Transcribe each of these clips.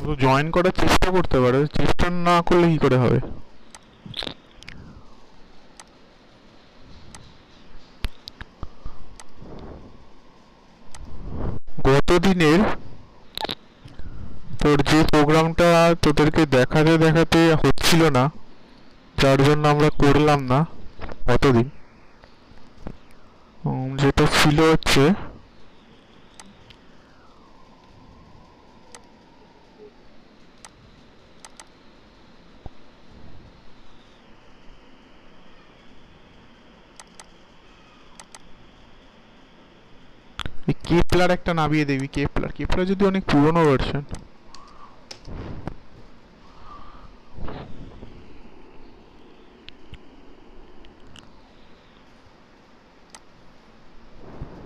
তো জয়েন করার চেষ্টা করতে পারো, চেষ্টা না করলে কি করে হবে? গত দিনের তোর যে প্রোগ্রামটা তোদেরকে দেখাতে দেখাতে হচ্ছিল না, যার জন্য আমরা করলাম না গতদিন, যেটা ছিল হচ্ছে কেপলার একটা নামিয়ে দিবি। কেপলার কেপলার যদি অনেক পুরনো ভার্সন।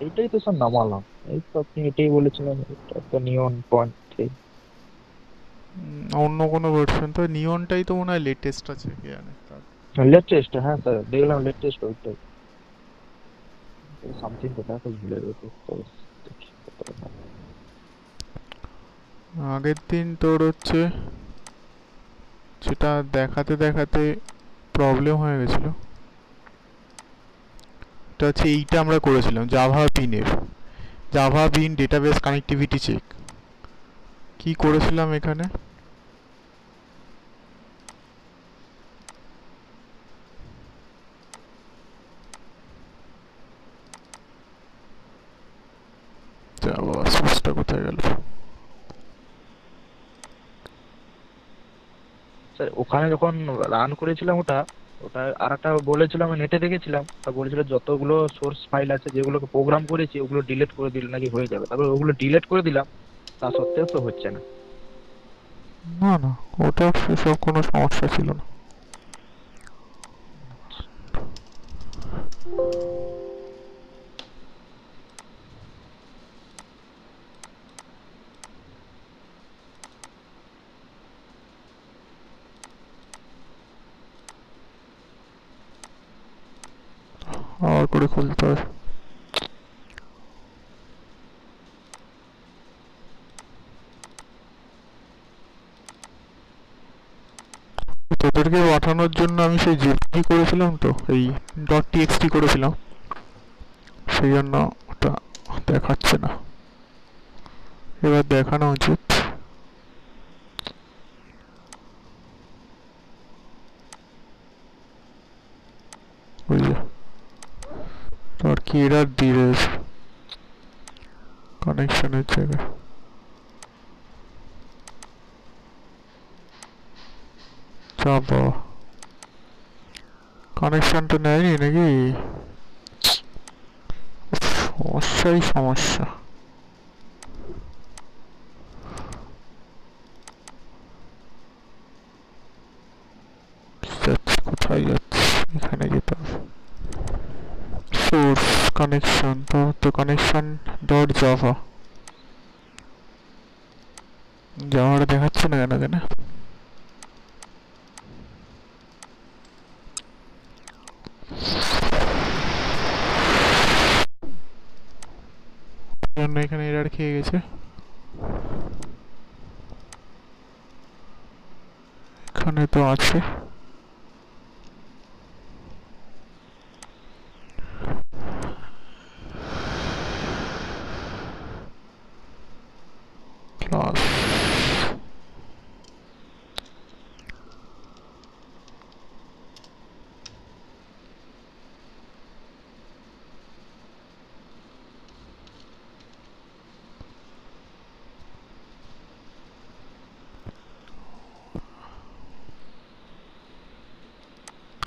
এইটাই তো স্যার নামালাম। এই তো আপনি এটাই বলেছিলেন, এটা একটা নিয়ন পয়েন্ট থ্রি। অন্য কোনো ভার্সন তো, নিয়নটাই তো মনে হয় লেটেস্ট আছে, কে জানে তার। লেটেস্ট, হ্যাঁ স্যার দেখলাম লেটেস্ট ওইটাই। সামথিং কোথায় তো ভুলে গেছি তো, দেখি কতটা হয়। আগের দিন তোর হচ্ছে সেটা দেখাতে দেখাতে প্রবলেম হয়ে গেছিল। এটা হচ্ছে এইটা আমরা করেছিলাম জাভা বিনের, জাভা বিন ডেটাবেস কানেক্টিভিটি চেক। কি করেছিলাম এখানে? জাভা সোর্সটা কোথায় গেল? স্যার ওখানে যখন রান করেছিলাম ওটা, ওটা আর একটা বলেছিলাম, আমি নেটে দেখেছিলাম, তা বলেছিল যতগুলো সোর্স ফাইল আছে যেগুলোকে প্রোগ্রাম করেছি ওগুলো ডিলিট করে দিলে নাকি হয়ে যাবে। তারপরে ওগুলো ডিলিট করে দিলাম, তা সত্ত্বেও তো হচ্ছে না। না না, ওটা সেসব কোনো সমস্যা ছিল না। আবার করে খুলতে হবে। তোদেরকে পাঠানোর জন্য আমি সেই জেপি করেছিলাম তো, এই ডট টিএক্সটি করেছিলাম, সেই জন্য ওটা দেখাচ্ছে না। এবার দেখানো উচিত। ওই যে তোর কি এরার দিয়ে রয়েছে কানেকশনের জায়গায়। চাপ বাবা, কানেকশনটা নেয়নি নাকি? সমস্যাই সমস্যা। যাচ্ছি, কোথায় যাচ্ছি? এখানে যেতে হবে। সোর্স কানেকশন তো কানেকশন ডট জাভা, জাভাটা দেখাচ্ছে না কেন কেন? জন্য এখানে এরার খেয়ে গেছে। এখানে তো আছে। ক্লাস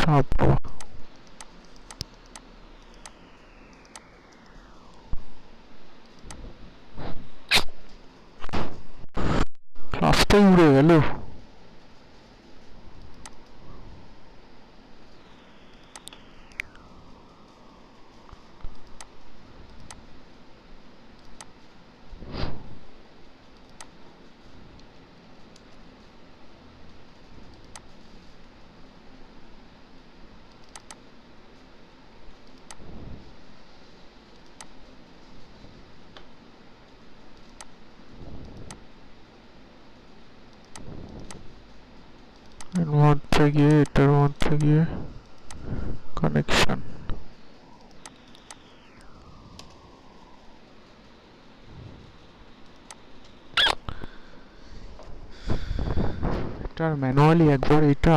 চাপ বাবা, ক্লাসটাই উড়ে গেল। মধ্যে গিয়ে এটার মধ্যে গিয়ে কানেকশন, এটার ম্যানুয়ালি একবার এটা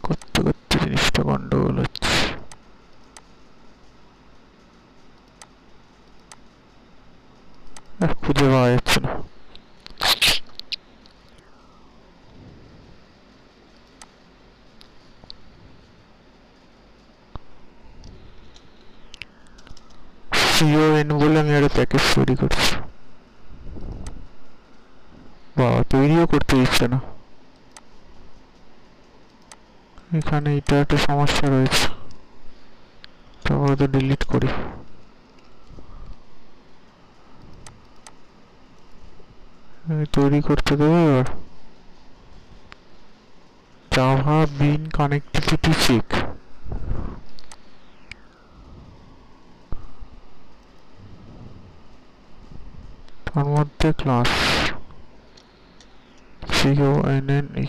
করতে করতে জিনিসটা গন্ডগোল হচ্ছে। খুঁজে পাওয়া যাচ্ছে না। CON বলে আমি একটা প্যাকেজ তৈরি করছি, বা তৈরিও করতে দিচ্ছে না। এখানে এটা একটা সমস্যা রয়েছে, তারপরে তো ডিলিট করি। তৈরি করতে দেবো এবার জাভা বিন কানেক্টিভিটি চেক। তার মধ্যে ক্লাস CONNETION,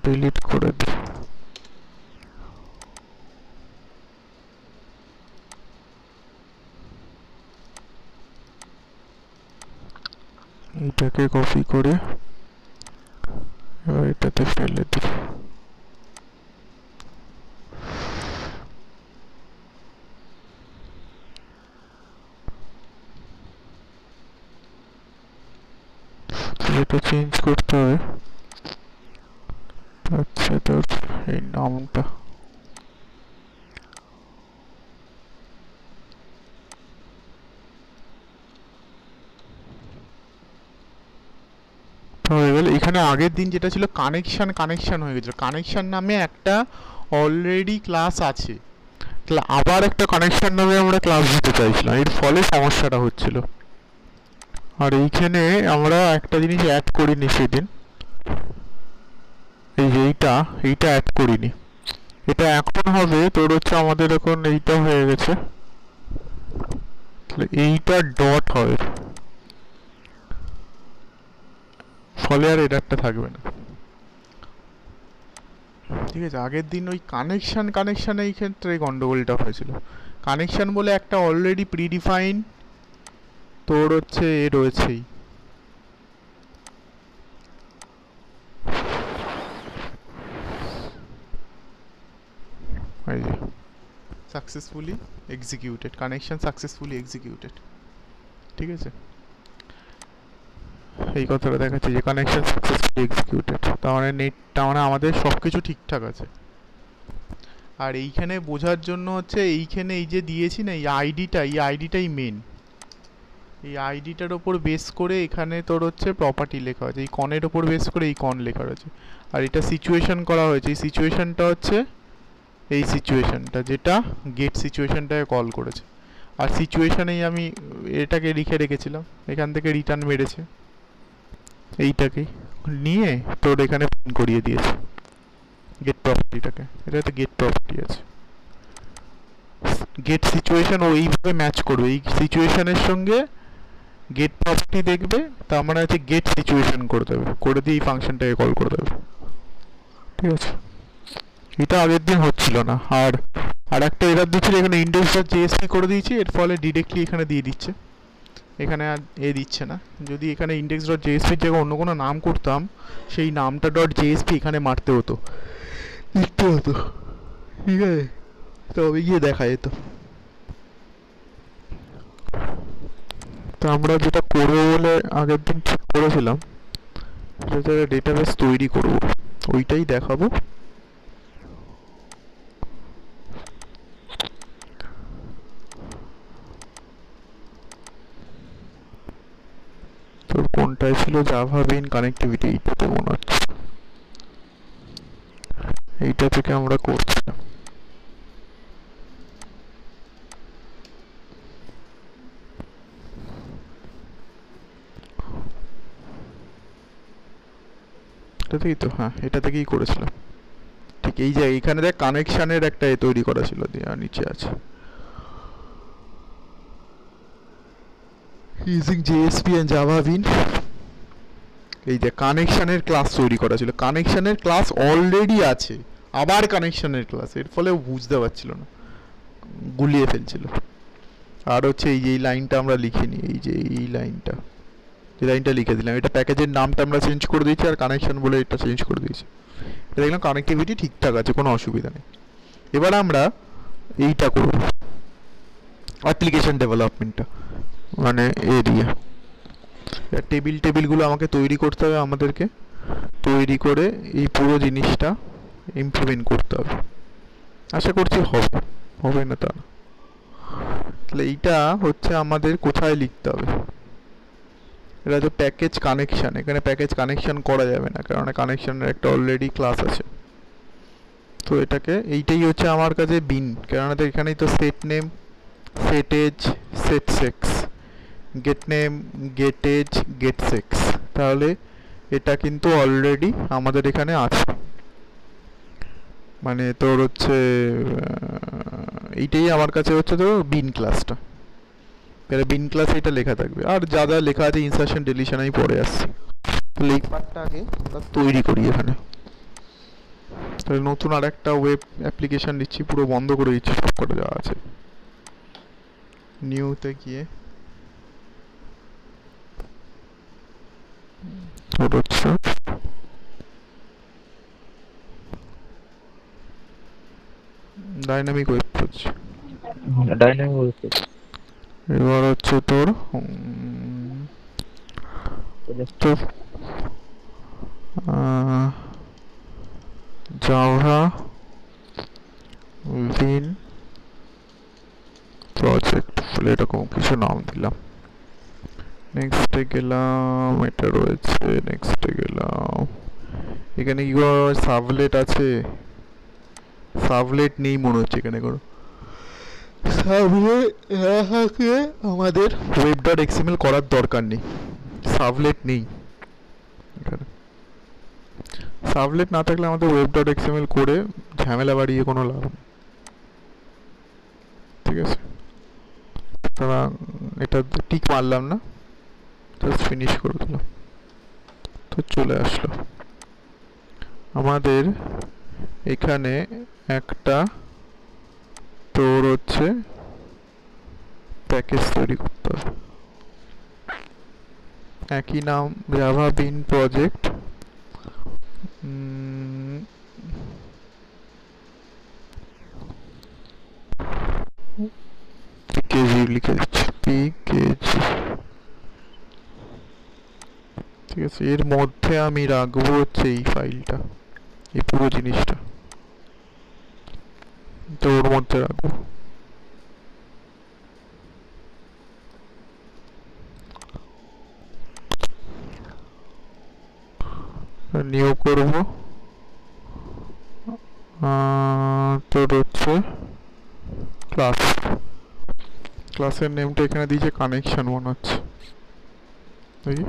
ডিলিট করে দিই। এটাকে কপি করে এবার এটাতে ফেলে দিই। এটা চেঞ্জ করতে হবে। আচ্ছা, তোর এই নামটা হয়ে গেল। এখানে আগের দিন যেটা ছিল কানেকশন, কানেকশন হয়ে গেছিল। কানেকশন নামে একটা অলরেডি ক্লাস আছে, আবার একটা কানেকশন নামে আমরা ক্লাস দিতে চাইছিলাম, এর ফলে সমস্যাটা হচ্ছিল। আর এইখানে আমরা একটা জিনিস অ্যাড করিনি সেদিন, এই যে এইটা অ্যাড করিনি। এটা এখন হবে তোর হচ্ছে আমাদের এখন এইটা হয়ে গেছে, এইটা ডট হবে, ফলে আর এররটা থাকবে না। ঠিক আছে, আগের দিন ওই কানেকশন এই ক্ষেত্রে গন্ডগোলটা হয়েছিল। কানেকশন বলে একটা অলরেডি প্রিডিফাইন তোর হচ্ছে এ রয়েছেই, এই যে successfully executed, connection successfully executed. ঠিক আছে, এই কথাটা দেখাচ্ছে যে কানেকশন সাকসেসফুলি এক্সিকিউটেড, তার মানে নেটটা মানে আমাদের সব কিছু ঠিকঠাক আছে। আর এইখানে বোঝার জন্য হচ্ছে এইখানে এই যে দিয়েছি না, এই আইডিটাই মেন। এই আইডিটার ওপর বেস করে এখানে তোর হচ্ছে প্রপার্টি লেখা আছে, এই কনের ওপর বেস করে এই কন লেখা রয়েছে। আর এটা সিচুয়েশন করা হয়েছে, এই সিচুয়েশনটা হচ্ছে এই সিচুয়েশনটা, যেটা গেট সিচুয়েশনটাকে কল করেছে। আর সিচুয়েশনেই আমি এটাকে লিখে রেখেছিলাম, এখান থেকে রিটার্ন মেরেছে, এইটাকে নিয়ে তোর এখানে প্রিন্ট করিয়ে দিয়েছে গেট প্রপার্টিটাকে। এটাতে গেট প্রপার্টি আছে, গেট সিচুয়েশন ও এইভাবে ম্যাচ করবে, এই সিচুয়েশনের সঙ্গে গেট প্রপার্টি দেখবে, তার মানে হচ্ছে গেট সিচুয়েশন করে দেবে, করে দিয়ে এই ফাংশনটাকে কল করে দেবে। ঠিক আছে, এটা আগের দিন হচ্ছিল না। আর একটা এরর দিচ্ছিল, এখানে index.jsp করে দিয়েছি, এর ফলে ডিরেক্টলি এখানে দিয়ে দিচ্ছে, এখানে আর এ দিচ্ছে না। যদি এখানে index.jsp এর জায়গায় অন্য কোনো নাম করতাম, সেই নামটা .jsp এখানে মারতে হতো, লিখতে হতো। ঠিক আছে, তবে গিয়ে দেখা যেত। তো আমরা যেটা করবো বলে আগের দিন ঠিক করেছিলাম, সেটা ডেটাবেস তৈরি করব, ওইটাই দেখাবো। তোর কোনটায় ছিল জাভা বিন কানেক্টিভিটি, এইটাতে মনে হচ্ছে, এইটা থেকে আমরা করছিলাম। এটাতেই তো, হ্যাঁ এটা থেকেই করেছিলাম। ঠিক এই যে এইখানে দেখ কানেকশানের একটা তৈরি করা ছিল, দিয়ে নিচে আছে ইউজিং জেএসপি এন্ড জাভা বিন। এই যে কানেকশানের ক্লাস তৈরি করা ছিল, কানেকশানের ক্লাস অলরেডি আছে, আবার কানেকশানের ক্লাস, এর ফলে ও বুঝতে পারছিল না, গুলিয়ে ফেলছিল। আর হচ্ছে এই যে এই লাইনটা আমরা লিখিনি, এই যে এই লাইনটা, যে লাইনটা লিখে দিলাম, এটা প্যাকেজের নামটা আমরা চেঞ্জ করে দিয়েছি আর কানেকশন বলে এটা চেঞ্জ করে দিয়েছি। এটা দেখলাম কানেক্টিভিটি ঠিকঠাক আছে, কোনো অসুবিধা নেই। এবার আমরা এইটা করব, অ্যাপ্লিকেশন ডেভেলপমেন্টটা, মানে এরিয়া টেবিলগুলো আমাকে তৈরি করতে হবে, আমাদেরকে তৈরি করে এই পুরো জিনিসটা ইমপ্লিমেন্ট করতে হবে। আশা করছি হবে, হবে না তা না। তাহলে এইটা হচ্ছে আমাদের কোথায় লিখতে হবে, এটা হচ্ছে প্যাকেজ কানেকশন। এখানে প্যাকেজ কানেকশন করা যাবে না, কারণ কানেকশনের একটা অলরেডি ক্লাস আছে। তো এটাকে, এইটাই হচ্ছে আমার কাছে বিন, কেননা এখানেই তো set name, set age, set sex, get name, get age, get sex. তাহলে এটা কিন্তু অলরেডি আমাদের এখানে আছে, মানে তোর হচ্ছে এইটাই আমার কাছে হচ্ছে তো বিন ক্লাসটা। তাহলে বিন ক্লাসে এটা লেখা থাকবে, আর যা যা লেখা আছে ইনসারশন ডিলিশন আমি পরে আসছি। তাহলে এই পার্টটা আগে আমরা তৈরি করি এখানে। তাহলে নতুন আর একটা ওয়েব অ্যাপ্লিকেশন নিচ্ছি, পুরো বন্ধ করে দিচ্ছি সব কটা যা আছে। নিউতে গিয়ে ওটা হচ্ছে dynamic web page. Dynamic web page. এবার হচ্ছে তোর তোর জাভা বিন প্রজেক্ট বলে এরকম কিছু নাম দিলাম। নেক্সটে গেলাম, এটা রয়েছে, নেক্সটে গেলাম, এখানে কি কোনো সাবলেট আছে? সাবলেট নেই মনে হচ্ছে এখানে কোনো সাবলেট। আমাদের ওয়েব ডট এক্সএমএল করার দরকার নেই, সাবলেট নেই এখানে। সাবলেট না থাকলে আমাদের ওয়েব ডট এক্সএমএল করে ঝামেলা বাড়িয়ে কোনো লাভ নেই, ঠিক আছে? সুতরাং এটা টিক মারলাম না, জাস্ট ফিনিশ করে দিলাম, তো চলে আসলো। আমাদের এখানে একটা তোর হচ্ছে প্যাকেজ তৈরি করতে হবে, একই নাম জাভা বিন প্রজেক্ট। পিকেজি লিখে দিচ্ছি, পিকেজি, ঠিক আছে? এর মধ্যে আমি রাখবো হচ্ছে এই ফাইলটা, এই পুরো জিনিসটা তো ওর মধ্যে রাখবো। নিউ করব, তোর হচ্ছে ক্লাস, ক্লাসের নেমটা এখানে দিয়েছে কানেকশন মনে হচ্ছে, দেখি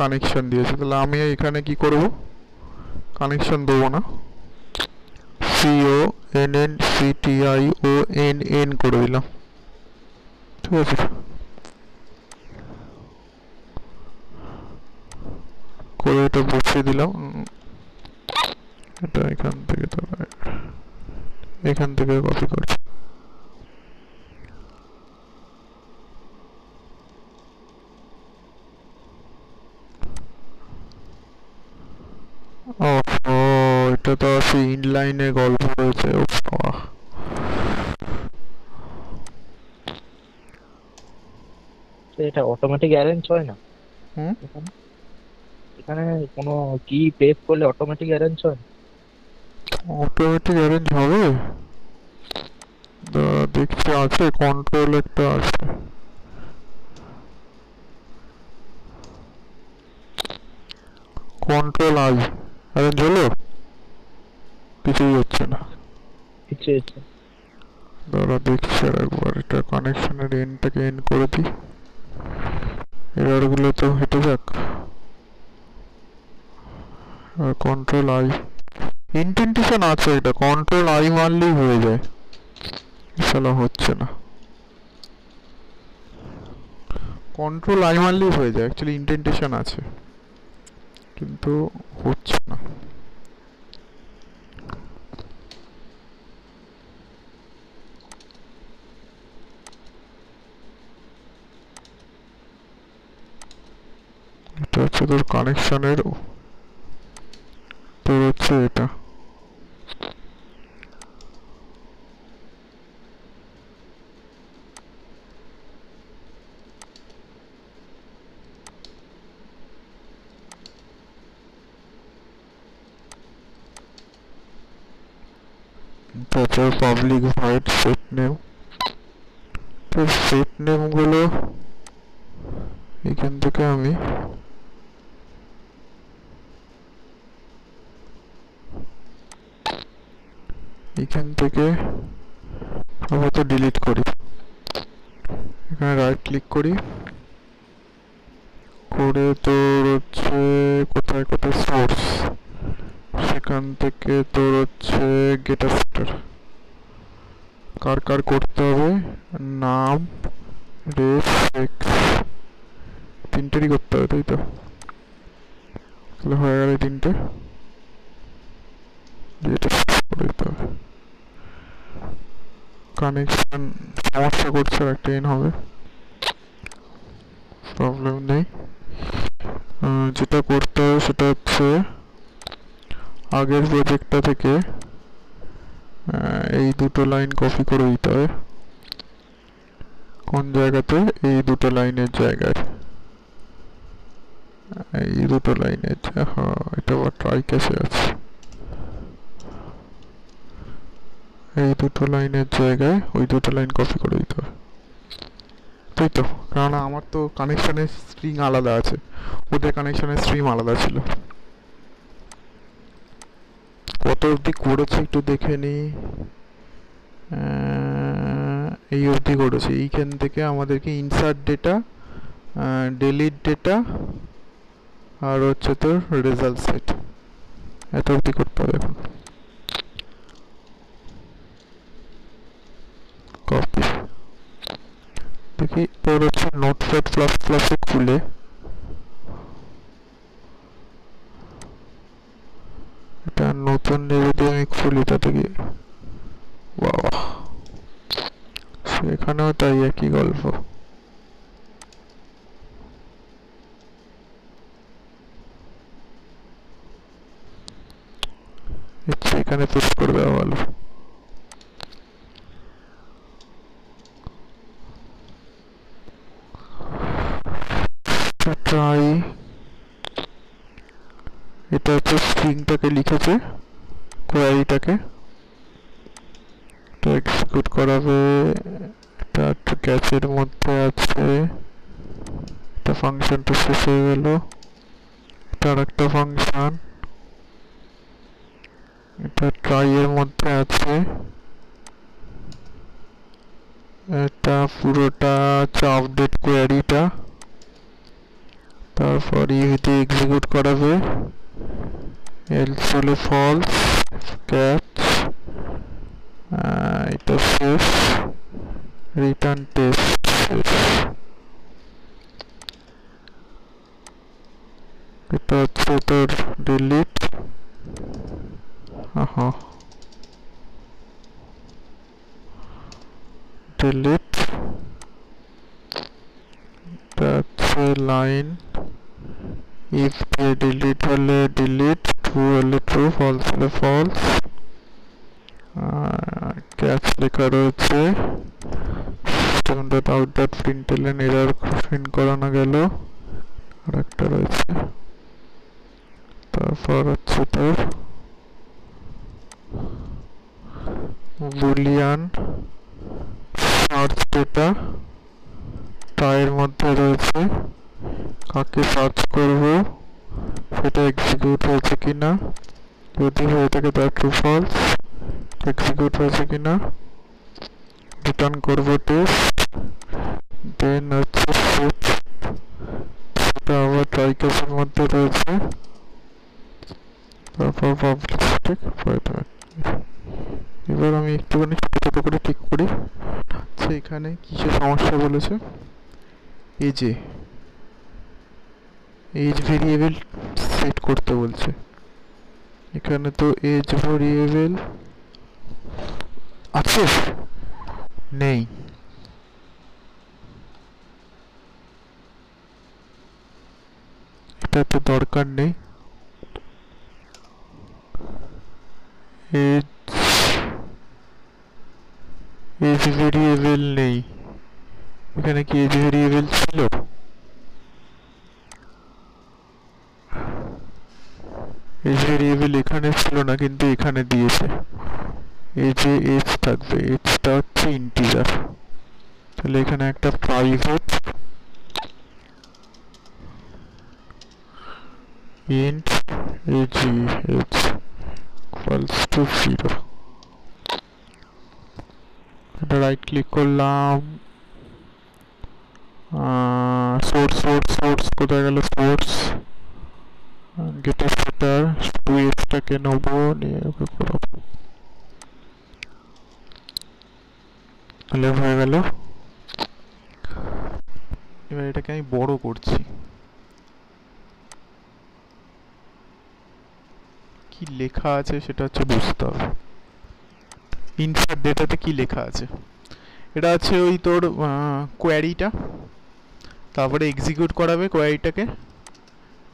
কানেকশন দিয়েছে। তাহলে আমি এখানে কি করব, কানেকশন দেবো না, CONNCTIONN করে দিলাম, ঠিক আছে? করে এটা বসিয়ে দিলাম। এটা এখান থেকে তো এখান থেকে কপি করছি। ও এটা তো আছে ইনলাইনে গল্প রয়েছে, ও বাবা। এটা অটোমেটিক অ্যারেঞ্জ হয় না হুম, এখানে? এখানে কোনো কি প্রেস করলে অটোমেটিক অ্যারেঞ্জ হয় না? অটোমেটিক অ্যারেঞ্জ হবে? দেখছি আছে, কন্ট্রোল একটা আছে, কন্ট্রোল আই, অ্যারেঞ্জ হলো? কিছুই হচ্ছে না। কিছু হচ্ছে না। দাঁড়া দেখছি আর একবার, এটা কানেকশনের এন্ডটাকে এন্ড করে দিই, এররগুলো তো হেঁটে যাক। আর কন্ট্রোল আই, ইনডেন্টেশন আছে, এটা কন্ট্রোল আই মারলেই হয়ে যায়, শালা হচ্ছে না। কন্ট্রোল আই মারলেই হয়ে যায়, অ্যাকচুয়ালি ইনডেন্টেশন আছে কিন্তু হচ্ছে না। এটা হচ্ছে তোর কানেকশনের, তোর হচ্ছে এটা তারপর পাবলিক ভয়েড সেট নেম। তো সেট নেম গুলো এখান থেকে আমি আপাতত ডিলিট করি। এখানে রাইট ক্লিক করি, করে তোর হচ্ছে কোথায় কোথায় সোর্স, সেখান থেকে তোর হচ্ছে গেট সেটার কার কার করতে হবে, নাম, রেফ, এক্স, তিনটেরই করতে হবে, তাই তো? তাহলে হয়ে গেল তিনটে, যেটা করে দিতে হবে। কানেকশন সমস্যা করছে, আর একটা এন হবে, প্রবলেম নেই। যেটা করতে হবে সেটা হচ্ছে আগের প্রজেক্টটা থেকে এই দুটো লাইন কপি করে দিতে হবে। কোন জায়গাতে? এই দুটো লাইনের জায়গায়, এই দুটো লাইনের, হ্যাঁ এটা আবার ট্রাই ক্যাশে আছে, এই দুটো লাইনের জায়গায় ওই দুটো লাইন কপি করে দিতে হবে, তাই তো? কারণ আমার তো কানেকশনের স্ট্রিং আলাদা আছে, ওদের কানেকশনের স্ট্রিম আলাদা ছিল। কত অবধি করেছে একটু দেখে নি। এই অবধি করেছে, এইখান থেকে আমাদেরকে ইনসার্ট ডেটা, ডিলিট ডেটা, আর হচ্ছে তোর রেজাল্ট সেট, এত অবধি করতে হবে এখন। কপি, দেখি তোর হচ্ছে নোটপ্যাড প্লাস প্লাসে খুলে এটা নতুন যদি আমি খুলি, তাতে কি বাবা, সেখানেও তাই একই গল্প। এখানে পুশ করে দেওয়া ভালো। ট্রাই, এটা হচ্ছে স্ট্রিংটাকে লিখেছে, কোয়ারিটাকে এটা এক্সিকিউট করাবে, এটা একটা ক্যাচের মধ্যে আছে, এটা ফাংশনটা শেষ হয়ে গেল, এটা আর একটা ফাংশন, এটা ট্রাই এর মধ্যে আছে, এটা পুরোটা হচ্ছে আপডেট কোয়ারিটা, তারপর ইউটি এক্সিকিউট করাবে, এলস হলে ফলস, ক্যাচ, এটা শেষ, রিটার্ন টেস্ট শেষ। এটা হচ্ছে তোর ডিলিট, ডিলিট, এটা হচ্ছে লাইন, ইফ দিয়ে ডিলিট হলে ডিলিট, ট্রু হলে ট্রু, ফলস হলে ফলস, ক্যাচ লেখা রয়েছে, system.out.println এরর প্রিন্ট করানো গেল, আর একটা রয়েছে, তারপর হচ্ছে তোর বুলিয়ান সার্চ ডেটা, টাইয়ের মধ্যে রয়েছে, কাকে সার্চ করব সেটা এক্সিকিউট হয়েছে কিনা, যদি হয়ে থাকে তার ট্রু ফলস, এক্সিকিউট হয়েছে কিনা, রিটার্ন করব টেস্ট, দেন হচ্ছে সেট, সেটা আবার ট্রাই ক্যাশের মধ্যে রয়েছে, তারপর পাবলিক স্ট্যাটিক ভয়েড। এবার আমি একটুখানি ছোট ছোট করে ঠিক করি। আচ্ছা, এখানে কিসের সমস্যা বলেছে? এজ ভেরিয়েবল সেট করতে বলছে। এখানে তো এজ ভেরিয়েবল আছে? নেই। এটা তো দরকার নেই। এজ এজ ভেরিয়েবল নেই। এখানে কি এজ ভেরিয়েবল ছিল? এজ ভেরিয়েবল এখানে ছিল না, কিন্তু এখানে দিয়েছে। এজে এজ থাকবে, এজটা হচ্ছে ইন্টিজার। তাহলে এখানে একটা private int age equals to 0। এটা রাইট ক্লিক করলাম। সোর্স সোর্স সোর্স কোথায় গেল? সোর্স গেটার সেটার 2x-টাকে নেবো, নিয়ে ওকে করবো। তাহলে হয়ে গেল। এবার এটাকে আমি বড় করছি। কি লেখা আছে সেটা হচ্ছে বুঝতে হবে। ইনসার্ট ডেটাতে কি লেখা আছে? এটা আছে ওই তোর কোয়ারিটা, তারপরে এক্সিকিউট করাবে কোয়ারিটাকে।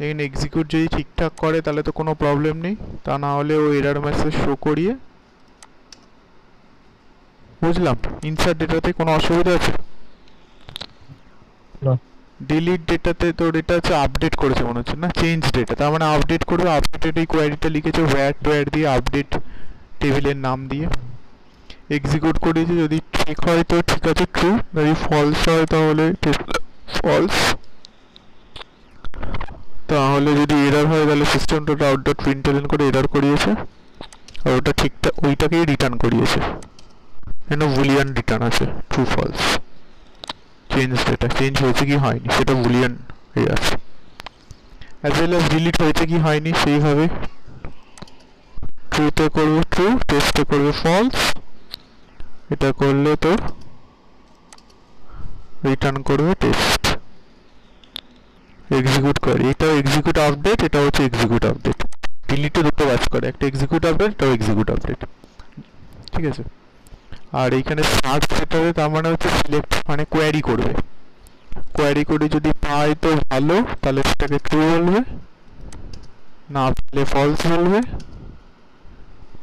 এখানে এক্সিকিউট যদি ঠিকঠাক করে তাহলে তো কোনো প্রবলেম নেই, তা না হলে ও এরর মেসেজ শো করিয়ে। বুঝলাম। ইনসার্ট ডেটাতে কোনো অসুবিধা আছে? ডিলিট ডেটাতে তোর এটা হচ্ছে আপডেট করেছে মনে হচ্ছে না, চেঞ্জ ডেটা, তার মানে আপডেট করবে। আপডেটেড এই কোয়ারিটা লিখেছে ওয়্যার টোয়ার দিয়ে, আপডেট টেবিলের নাম দিয়ে এক্সিকিউট করেছে। যদি ঠিক হয় তো ঠিক আছে, ট্রু। যদি ফলস হয় তাহলে ফলস। তাহলে যদি এরর হয় তাহলে সিস্টেম ডট আউট ডট প্রিন্টএলএন করে এরর করিয়েছে, আর ওটা ঠিকঠাক ওইটাকেই রিটার্ন করিয়েছে। কেন বুলিয়ান রিটার্ন আছে, true false. Change data change হয়েছে কি হয়নি সেটা বুলিয়ান হয়ে আছে। অ্যাজ ওয়েল অ্যাজ ডিলিট হয়েছে কি হয়নি সেইভাবে ট্রুতে করবে ট্রু, টেস্টে করবে ফলস। এটা করলে তোর রিটার্ন করবে টেস্ট। এক্সিকিউট করে, এটাও এক্সিকিউট আপডেট, এটা হচ্ছে এক্সিকিউট আপডেট। ডিলিটে দুটো কাজ করে, একটা এক্সিকিউট আপডেট, এটাও এক্সিকিউট আপডেট। ঠিক আছে। আর এইখানে সার্চ সেটারে তার মানে হচ্ছে সিলেক্ট, মানে কোয়ারি করবে। কোয়ারি করে যদি পায় তো ভালো, তাহলে সেটাকে ট্রু বলবে, না পেলে ফলস বলবে।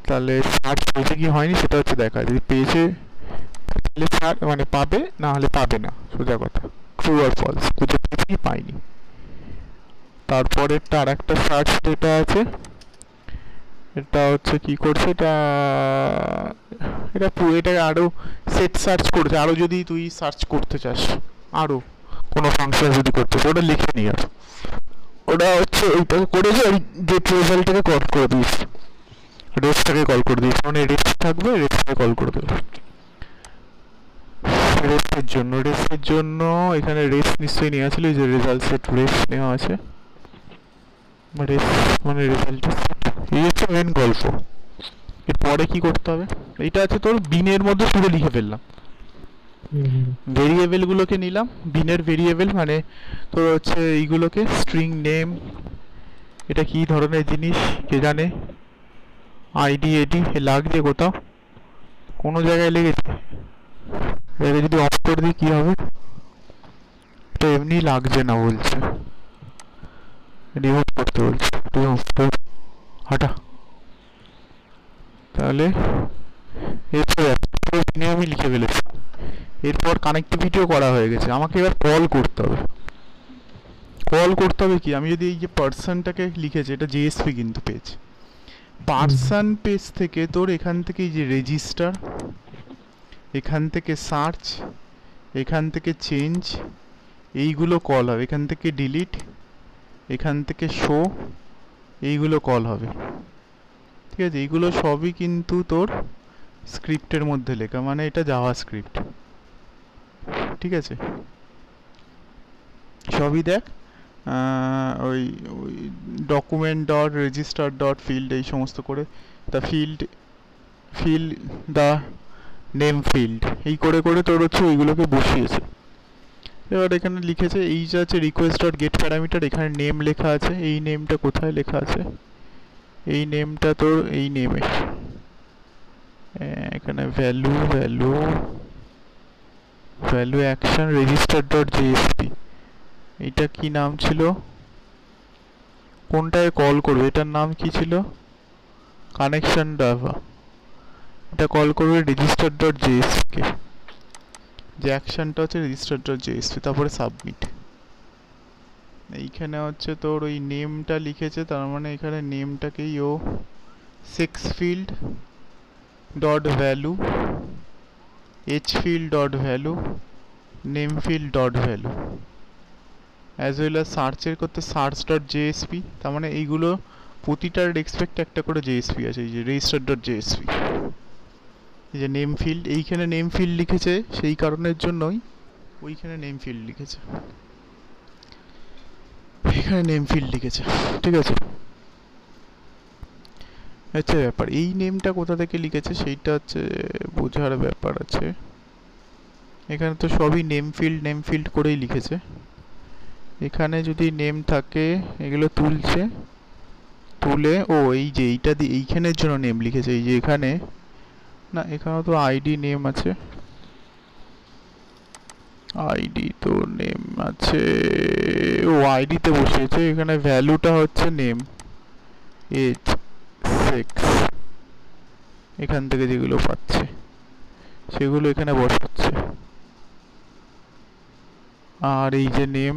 তাহলে সার্চ পেয়েছে কি হয়নি সেটা হচ্ছে দেখা, যদি পেয়েছে তাহলে সার্চ মানে পাবে, না হলে পাবে না, সোজা কথা। ট্রু আর ফলস, খুঁজে পেয়েছে কি পাইনি। তারপরেরটা আর একটা সার্চ ডেটা আছে। এটা হচ্ছে কি করছে, এটা এটা এটাকে আরো সেট সার্চ করছে। আরো যদি তুই সার্চ করতে চাস, আরো কোনো ফাংশন যদি করতে চাস, ওটা লিখে নিয়ে আস। ওটা হচ্ছে ওইটাকে করেছে, ওই গেট রেজাল্টটাকে কল করে দিস, রেসটাকে কল করে দিস, মানে রেস থাকবে, রেসটাকে কল করে দেবে। রেসের জন্য এখানে রেস নিশ্চয়ই নেওয়া ছিল, যে রেজাল্ট সেট রেস নেওয়া আছে। রেস মানে রেজাল্ট সেট, এই হচ্ছে মেন গল্প। এরপরে কি করতে হবে? এটা আছে তোর বিনের মধ্যে শুধু লিখে ফেললাম। ভেরিয়েবলগুলোকে নিলাম, বিনের ভেরিয়েবল মানে তোর হচ্ছে এইগুলোকে স্ট্রিং নেম, এটা কি ধরনের জিনিস কে জানে, আইডি এডি লাগছে কোথাও, কোনো জায়গায় লেগেছে। এটাকে যদি অফ করে দিই কি হবে? এটা এমনি লাগছে না বলছে, রিমুভ করতে বলছে। রিমুভ কর, হাঁটা। তাহলে এরপরে আমি লিখে ফেলেছি। এরপর কানেক্টিভিটিও করা হয়ে গেছে, আমাকে এবার কল করতে হবে। কল করতে হবে কি, আমি যদি এই যে পার্সনটাকে লিখেছি, এটা জেএসপি কিন্তু পেজ, পার্সন পেজ থেকে তোর এখান থেকে এই যে রেজিস্টার, এখান থেকে সার্চ, এখান থেকে চেঞ্জ, এইগুলো কল হবে। এখান থেকে ডিলিট, এখান থেকে শো, এইগুলো কল হবে। ঠিক আছে, এইগুলো সবই কিন্তু তোর স্ক্রিপ্টের মধ্যে লেখা, মানে এটা জাভা স্ক্রিপ্ট। ঠিক আছে, সবই দেখ ওই ওই document dot register dot field এই সমস্ত করে the field fill the name field এই করে করে তোর হচ্ছে ওইগুলোকে বসিয়েছে। এবার এখানে লিখেছে এই যে আছে রিকোয়েস্ট ডট গেট প্যারামিটার, এখানে নেম লেখা আছে, এই নেমটা কোথায় লেখা আছে, এই নেমটা তোর এই নেমে এখানে value value value action register dot JSP, এটা কি নাম ছিল, কোনটায় কল করবে, এটার নাম কি ছিল, কানেকশন ডাভা, এটা কল করবে রেজিস্টার ডট জেএসপি কে, যে অ্যাকশনটা হচ্ছে রেজিস্টার ডট জেএসপি, তারপরে সাবমিট। এইখানে হচ্ছে তোর ওই নেমটা লিখেছে, তার মানে এখানে নেমটাকেই ও sex field dot value H field dot value name field dot value as well as সার্চের করতে সার্চ ডট জেএসপি, তার মানে এইগুলো প্রতিটার রেসপেক্টে একটা করে জেএসপি আছে, এই যে রেজিস্টার ডট জেএসপি, এই যে নেম ফিল্ড, এইখানে নেম ফিল্ড লিখেছে সেই কারণের জন্যই ওইখানে নেম ফিল্ড লিখেছে, এখানে নেম ফিল্ড লিখেছে, ঠিক আছে। আচ্ছা ব্যাপার এই নেমটা কোথা থেকে লিখেছে সেইটা হচ্ছে বোঝার ব্যাপার আছে, এখানে তো সবই নেম ফিল্ড করেই লিখেছে, এখানে যদি নেম থাকে এগুলো তুলছে, তুলে ও এই যে এইটা দিয়ে এইখানের জন্য নেম লিখেছে, এই যে এখানে না এখানে তো আইডি নেম আছে, আইডি তো নেম আছে, ও আইডিতে বসিয়েছে, এখানে ভ্যালুটা হচ্ছে নেম এজ সেক্স, এখান থেকে যেগুলো পাচ্ছে সেগুলো এখানে বসাচ্ছে, আর এই যে নেম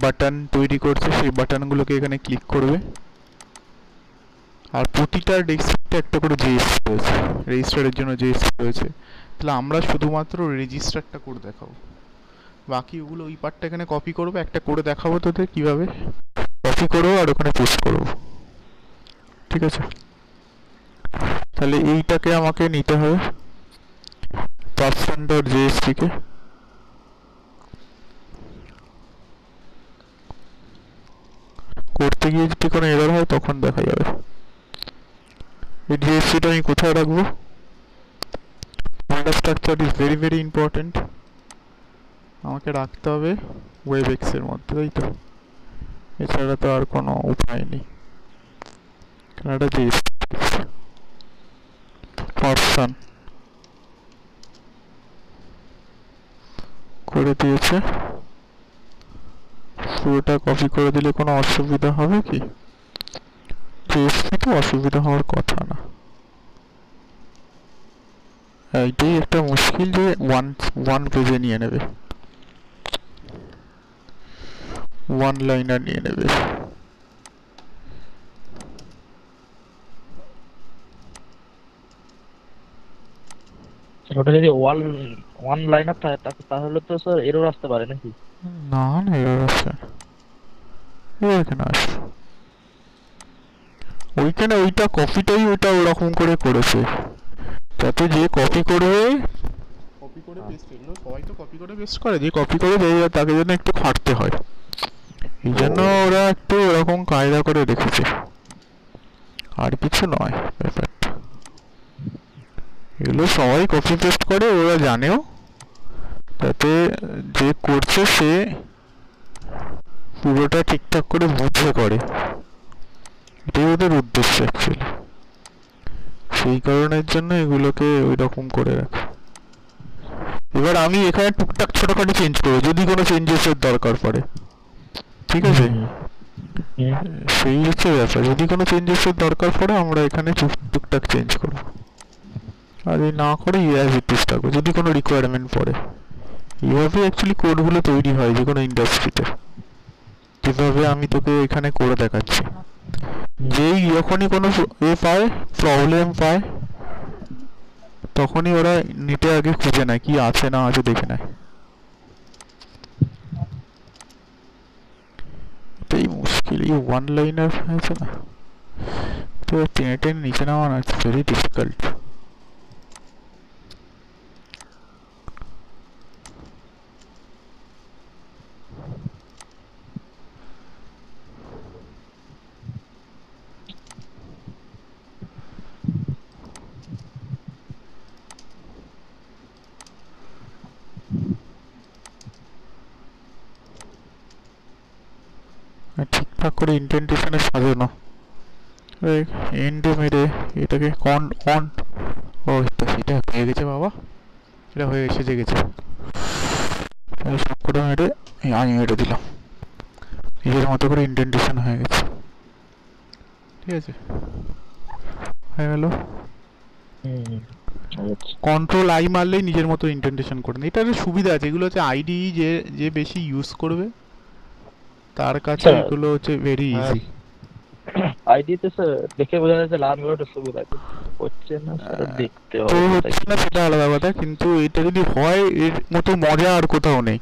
বাটন তৈরি করছে সেই বাটনগুলোকে এখানে ক্লিক করবে, আর প্রতিটার ডেস্কটপে একটা করে জেএসপি রয়েছে, রেজিস্টারের জন্য জেএসপি রয়েছে, তাহলে আমরা শুধুমাত্র রেজিস্টারটা করে দেখাবো, বাকি ওগুলো ওই পার্টটা এখানে কপি করবো, একটা করে দেখাবো তোদের কিভাবে কপি করবো আর ওখানে পোস্ট করবো, ঠিক আছে। তাহলে এইটাকে আমাকে নিতে হবে পার্সন ডট জেএসপি কে, করতে গিয়ে যদি কোনো এরর হয় তখন দেখা যাবে। এই জেএসপিটা আমি কোথায় রাখবো, folder structure is very very important, আমাকে রাখতে হবে ওয়েবএক্স এর মধ্যে, তাই তো, এছাড়া তো আর কোনো উপায় নেই, কারণ এটা জেএসপি পার্সন করে দিয়েছে, পুরোটা কপি করে দিলে কোনো অসুবিধা হবে কি, জেএসপি তো অসুবিধা হওয়ার কথা না, এইটাই একটা মুশকিল যে ওয়ান পেজে নিয়ে নেবে, ওয়ান লাইনার নিয়ে নেবে। ওটা যদি ওয়ান লাইনার থাকে তাহলে তো স্যার এরর আসতে পারে নাকি? না না এরর আসছে না, এরর কেন আসছে, ওইখানে ওইটা কপিটাই ওইটা ওরকম করে করেছে, যাতে যে কপি করবে, কপি করে পেস্ট, এগুলো সবাই তো কপি করে পেস্ট করে, যে কপি করে দেয় তাকে যেন একটু খাটতে হয়, এই জন্য ওরা একটু এরকম কায়দা করে রেখেছে, আর কিছু নয় ব্যাপারটা, এগুলো সবাই কপি পেস্ট করে, ওরা জানেও, যাতে যে করছে সে পুরোটা ঠিকঠাক করে বুঝে করে, এটাই ওদের উদ্দেশ্য অ্যাকচুয়ালি, সেই কারণের জন্য এগুলোকে ওই রকম করে রাখে। এবার আমি এখানে টুকটাক ছোটখাটো চেঞ্জ করবো যদি কোনো চেঞ্জেসের দরকার পড়ে, ঠিক আছে, সেই হচ্ছে ব্যাপার, যদি কোনো চেঞ্জেসের দরকার পড়ে আমরা এখানে টুকটাক চেঞ্জ করবো, আর এই না করে অ্যাজ ইট ইজ থাকবে যদি কোনো রিকোয়ারমেন্ট পড়ে। এইভাবে অ্যাকচুয়ালি কোডগুলো তৈরি হয় যে কোনো ইন্ডাস্ট্রিতে, যেভাবে আমি তোকে এখানে করে দেখাচ্ছি, যেই যখনই কোনো পায় প্রবলেম পায় তখনই ওরা নেটে আগে খুঁজে নেয় কি আছে না আছে দেখে নেয়, এটাই মুশকিল, এই ওয়ান লাইনার আছে না তো টেনে টেনে নিচে নামা না, ইটস ভেরি ডিফিকাল্ট। ঠিকঠাক করে ইন্ডেন্টেশনে সাজানো। এন্ডে মেরে এটাকে অন। ও এটা হয়ে গেছে বাবা, এটা হয়ে এসে জেগেছে। সব করে মেরে আমি মেরে দিলাম, নিজের মতো করে ইন্ডেন্টেশন হয়ে গেছে। ঠিক আছে, হয়ে গেল। কন্ট্রোল আই মারলেই নিজের মতো ইন্ডেন্টেশন করে নেয়। এটার সুবিধা আছে, এগুলো হচ্ছে আইডি যে যে বেশি ইউজ করবে তার কাছে এগুলো হচ্ছে ভেরি ইজি। আইডিতে দেখে বোঝা যাচ্ছে লাল গুলোটা সুবিধা, হচ্ছে না সেটা দেখতে তো হবে। হচ্ছে না সেটা আলাদা কথা, কিন্তু এটা যদি হয় এর মতো মজা আর কোথাও নেই।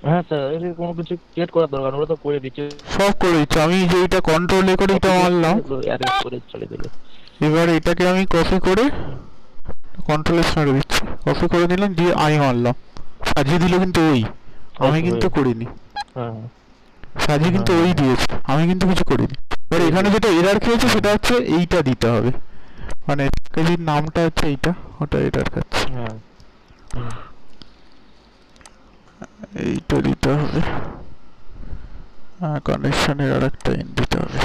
হ্যাঁ স্যার, এর কোনো কিছু ক্রিয়েট করার দরকার ওরা তো করে দিচ্ছে, সব করে দিচ্ছে। আমি যে এটা কন্ট্রোলে করে এটা মারলাম, অ্যারেঞ্জ করে চলে দিল। এবার এটাকে আমি কপি করে কন্ট্রোলে ছেড়ে দিচ্ছি, কপি করে দিলাম, দিয়ে আমি মারলাম, সাজিয়ে দিল কিন্তু ওই, আমি কিন্তু করিনি। হ্যাঁ, সাজিয়ে কিন্তু ওই দিয়েছে, আমি কিন্তু কিছু করিনি। এবার এখানে যেটা এরার খেয়েছে সেটা হচ্ছে এইটা দিতে হবে, মানে প্যাকেজের নামটা হচ্ছে এইটা, ওটা এরার খাচ্ছে, এইটা দিতে হবে। কানেকশনের আর একটা ইন দিতে হবে।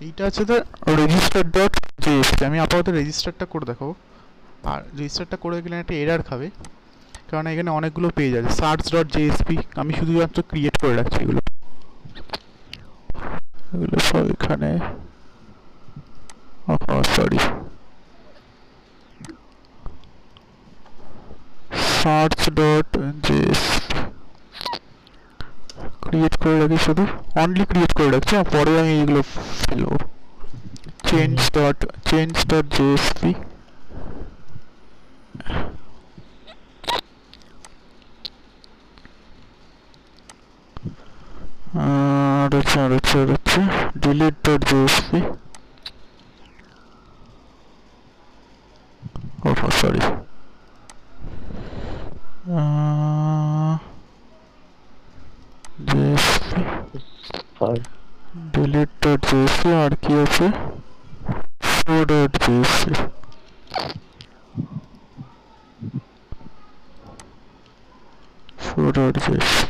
এইটা হচ্ছে তো রেজিস্টার ডট জেএসপি। আমি আপাতত রেজিস্টারটা করে দেখাবো, আর রেজিস্টারটা করে গেলে একটা এরার খাবে, কারণ এখানে অনেকগুলো পেজ আছে। সার্চ ডট জেএসপি আমি শুধুমাত্র ক্রিয়েট করে রাখছি, এগুলো এগুলো সব এখানে। Sorry, search dot JSP create করে রাখি, শুধু অনলি ক্রিয়েট করে রাখছি, আর পরে আমি এগুলো ফেলবো। Change dot JSP, delete dot jsp, oh sorry, jsp delete dot jsp, আর কি আছে show dot jsp, show dot jsp,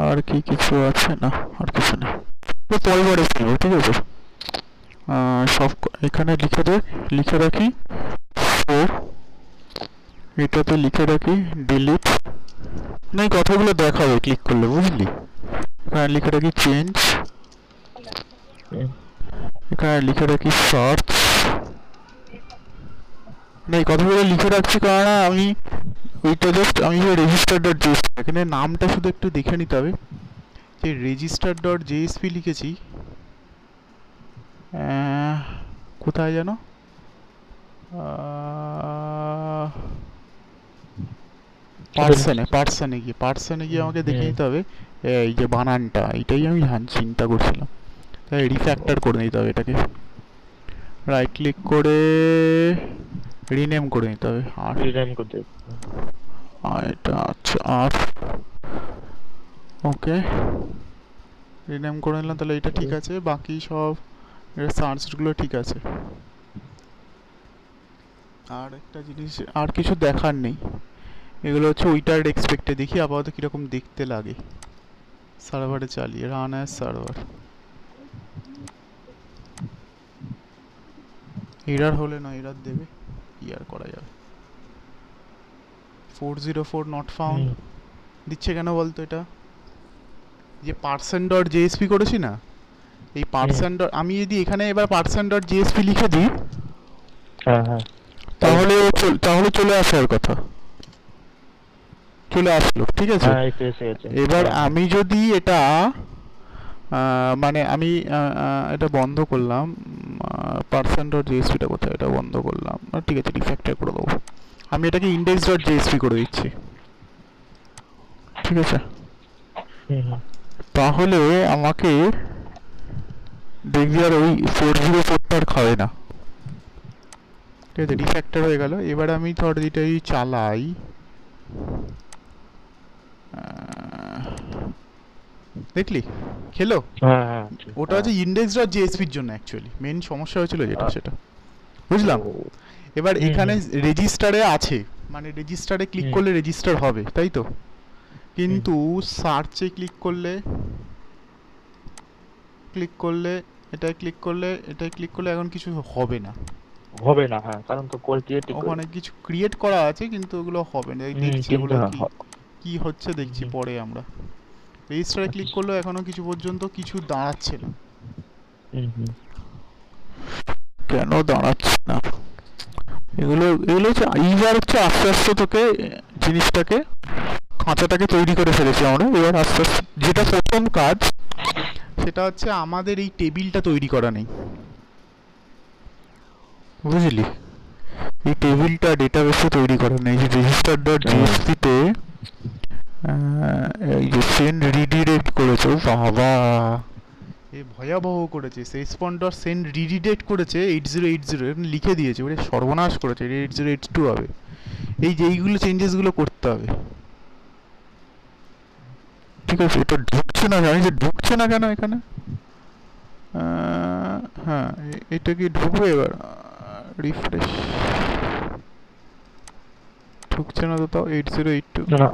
আর কি কিছু আছে না, আর কিছু নেই। পরে পরে ফেলবো, ঠিক আছে। সব এখানে লিখে রাখি শো, এটাতে লিখে রাখি ডিলিট, না এই কথাগুলো দেখাবে ক্লিক করলে, বুঝলি। এখানে লিখে রাখি চেঞ্জ, এখানে লিখে রাখি সার্চ, না এই কথাগুলো লিখে রাখছি কারণ আমি ওইটা জাস্ট আমি যে রেজিস্টার ডট জেএসপি, এখানে নামটা শুধু একটু দেখে নিতে হবে যে রেজিস্টার ডট জেএসপি লিখেছি কোথায় যেন, পার্সনে গিয়ে আমাকে দেখে নিতে হবে এই যে বানানটা, এটাই আমি চিন্তা করছিলাম। তাই রিফ্যাক্টর করে নিতে হবে এটাকে, রাইট ক্লিক করে রিনেম করে নিতে হবে। আর রিনেম করতে এটা আচ্ছা, আর ওকে রিনেম করে নিলাম, তাহলে এটা ঠিক আছে। বাকি সব সার্চগুলো ঠিক আছে। আর একটা জিনিস আর কিছু দেখার নেই, এগুলো হচ্ছে ওইটার এক্সপেক্টে। দেখি আপাতত কীরকম দেখতে লাগে। সার্ভারে চালিয়ে রান অ্যাজ সার্ভার, এরার হলে না এরার দেবে, কি আর করা যাবে। 404 নট ফাউন্ড দিচ্ছে কেন বলতো? এটা যে পার্সন ডট জেএসপি করেছি না, এই পার্সন ডট, আমি যদি এখানে এবার পার্সন ডট জেএসপি লিখে দিই তাহলে চলে আসার কথা, চলে আসলো, ঠিক আছে। এবার আমি যদি এটা মানে আমি এটা বন্ধ করলাম, পার্সন ডট জেএসপিটা কোথায়, এটা বন্ধ করলাম, ঠিক আছে রিফ্যাক্টর করে দেবো। আমি এটাকে ইন্ডেক্স ডট জেএসপি করে দিচ্ছি, ঠিক আছে। তাহলে আমাকে দেখবি আর ওই 404টার খাবে না, ঠিক আছে। রিফ্যাক্টর হয়ে গেল। এবার আমি ধর এটাই চালাই, দেখলি খেলো। ওটা হচ্ছে ইন্ডেক্স ডট জেএসপির জন্য, অ্যাকচুয়ালি মেন সমস্যা হয়েছিল যেটা সেটা বুঝলাম। এবার হুম এখানে হুম রেজিস্টারে আছে, মানে রেজিস্টারে ক্লিক হুম করলে রেজিস্টার হবে, তাই তো? হুম কিন্তু সার্চে ক্লিক করলে, ক্লিক করলে এটায় ক্লিক করলে, এটায় ক্লিক করলে এখন কিছু হবে না। হবে না, হ্যাঁ, কারণ তো কোড ক্রিয়েটই করি। ওখানে কিছু ক্রিয়েট করা আছে কিন্তু ওগুলো হবে না, এই দেখছি কিন্তু ওগুলো হ্যাঁ কি কি হচ্ছে হুম দেখছি হুম পরে আমরা। রেজিস্টারে ক্লিক আচ্ছা করলেও এখনো কিছু পর্যন্ত কিছু দাঁড়াচ্ছে না। হুম হুম কেন দাঁড়াচ্ছে না? এগুলো এগুলো হচ্ছে এইবার হচ্ছে আস্তে আস্তে তোকে জিনিসটাকে, খাঁচাটাকে তৈরি করে ফেলেছি আমরা, এবার আস্তে আস্তে যেটা হুম প্রথম কাজ। সেটা হচ্ছে আমাদের এই টেবিলটা তৈরি করা নেই। বুঝলি, এই টেবিলটা ডেটাবেসে তৈরি করা নেই, যে রেজিস্টার ডট হ্যাঁ জিএসপিতে এই যে সেন্ড রিডিরেক্ট করেছো বাবা। এ ভয়াবহ করেছে, সেসপন ডট সেন্ড রিডিরেক্ট করেছে 8080 লিখে দিয়েছে, ওরে সর্বনাশ করেছে, 8082 হবে। এই যে এইগুলো চেঞ্জেসগুলো করতে হবে। ঠিক আছে, এটা ঢুকছে না, জানি যে ঢুকছে না কেন এখানে। হ্যাঁ, এটা কি ঢুকবে এবার? রিফ্রেশ। ঢুকছে না তো, তাও 8082। না না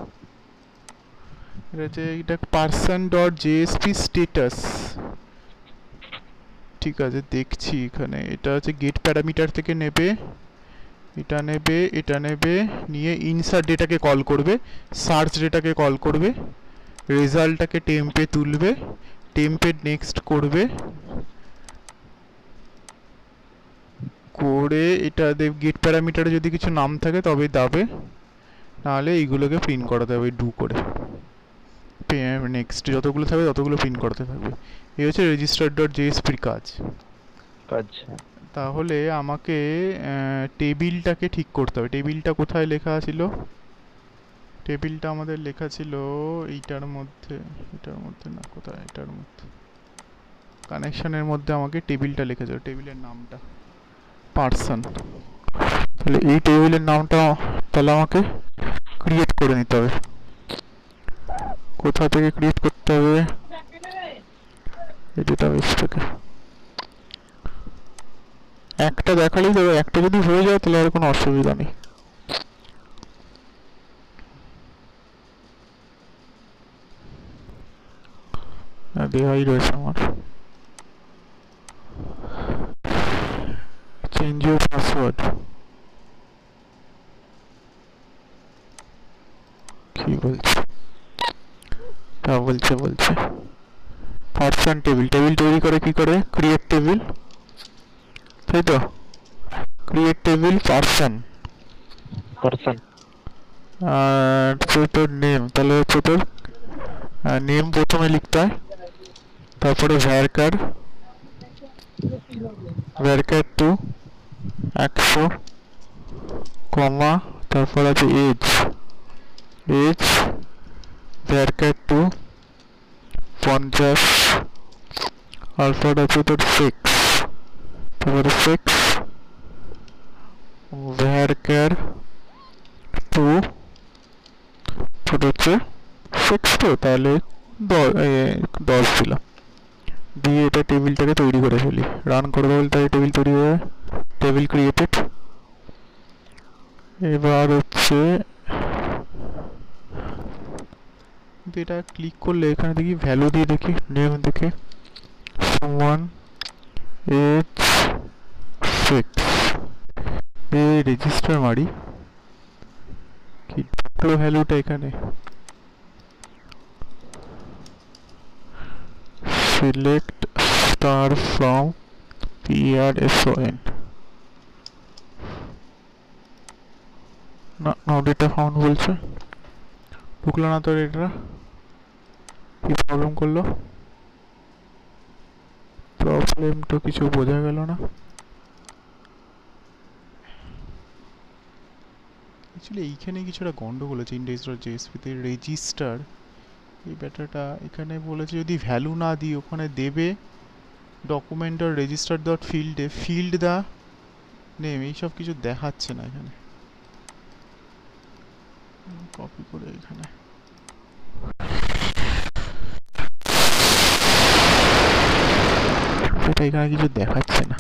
এটা হচ্ছে, এটা পার্সন ডট জেএসপি স্টেটাস। ঠিক আছে, দেখছি এখানে। এটা হচ্ছে গেট প্যারামিটার থেকে নেবে, এটা নেবে, এটা নেবে, নিয়ে ইনসার্ট ডেটাকে কল করবে, সার্চ ডেটাকে কল করবে, রেজাল্টটাকে টেম্পে তুলবে, টেম্পে নেক্সট করবে, করে এটা গেট প্যারামিটারে যদি কিছু নাম থাকে তবে দাবে, নাহলে এইগুলোকে প্রিন্ট করাতে হবে ডু করে। নেক্সট যতগুলো থাকবে ততগুলো প্রিন্ট করাতে থাকবে। এই হচ্ছে রেজিস্টার ডট জেএসপির কাজ। আচ্ছা তাহলে আমাকে টেবিলটাকে ঠিক করতে হবে। টেবিলটা কোথায় লেখা ছিল? টেবিলটা আমাদের লেখা ছিল এইটার মধ্যে, এটার মধ্যে না, কোথায়, এটার মধ্যে কানেকশনের মধ্যে আমাকে টেবিলটা লিখেছে, টেবিলের নামটা পার্সন। তাহলে এই টেবিলের নামটা তাহলে আমাকে ক্রিয়েট করে নিতে হবে। কোথা থেকে ক্রিয়েট করতে হবে? এই ডেটাবেস থেকে। একটা দেখালেই দেবে, একটা যদি হয়ে যায় তাহলে আর কোনো অসুবিধা নেই। দেওয়াই রয়েছে আমার। Change your password. কি বলছে? তা বলছে পার্সন টেবিল, টেবিল তৈরি করে কি করে? ক্রিয়েট টেবিল, তাই তো? ক্রিয়েট টেবিল পার্সন, পার্সন আর তোর নেম, তাহলে হচ্ছে তোর নেম প্রথমে লিখতে হয়, তারপরে ভ্যারকার, ভ্যারকার 2 100, কমা, তারপর আছে এজ, এজ ভ্যারকার 2 50, তারপর আছে তোর সেক্স, তারপরে সেক্স ভ্যারকার 2, তোর হচ্ছে সেক্স, তো তাহলে 10 দিলাম, দিয়ে এটা টেবিলটাকে তৈরি করে ফেলি, রান করে দেবো, তাই টেবিল তৈরি হয়ে টেবিল ক্রিয়েটেড। এবার হচ্ছে এটা ক্লিক করলে এখানে দেখি ভ্যালু দিয়ে দেখি, নেম দেখে সুমন এজ 6, এই রেজিস্টার মারি, কি ঢুকলো ভ্যালুটা এখানে? সিলেক্ট স্টার ফ্রম PRSON, না নো ডেটা ফাউন্ড বলছে, ঢুকলো না তো এটা, কি প্রবলেম করলো? প্রবলেম তো কিছু বোঝা গেল না। অ্যাকচুয়ালি এইখানে কিছুটা গন্ডগোল আছে index.jsp-তে রেজিস্টার, এই ব্যাটাটা এখানে বলেছে যদি ভ্যালু না দিই ওখানে দেবে ডকুমেন্ট ডট রেজিস্টার ডট ফিল্ডে ফিল্ড দা নেম, এইসব কিছু দেখাচ্ছে না এখানে। কপি করে এখানে এটা এখানে কিছু দেখাচ্ছে না।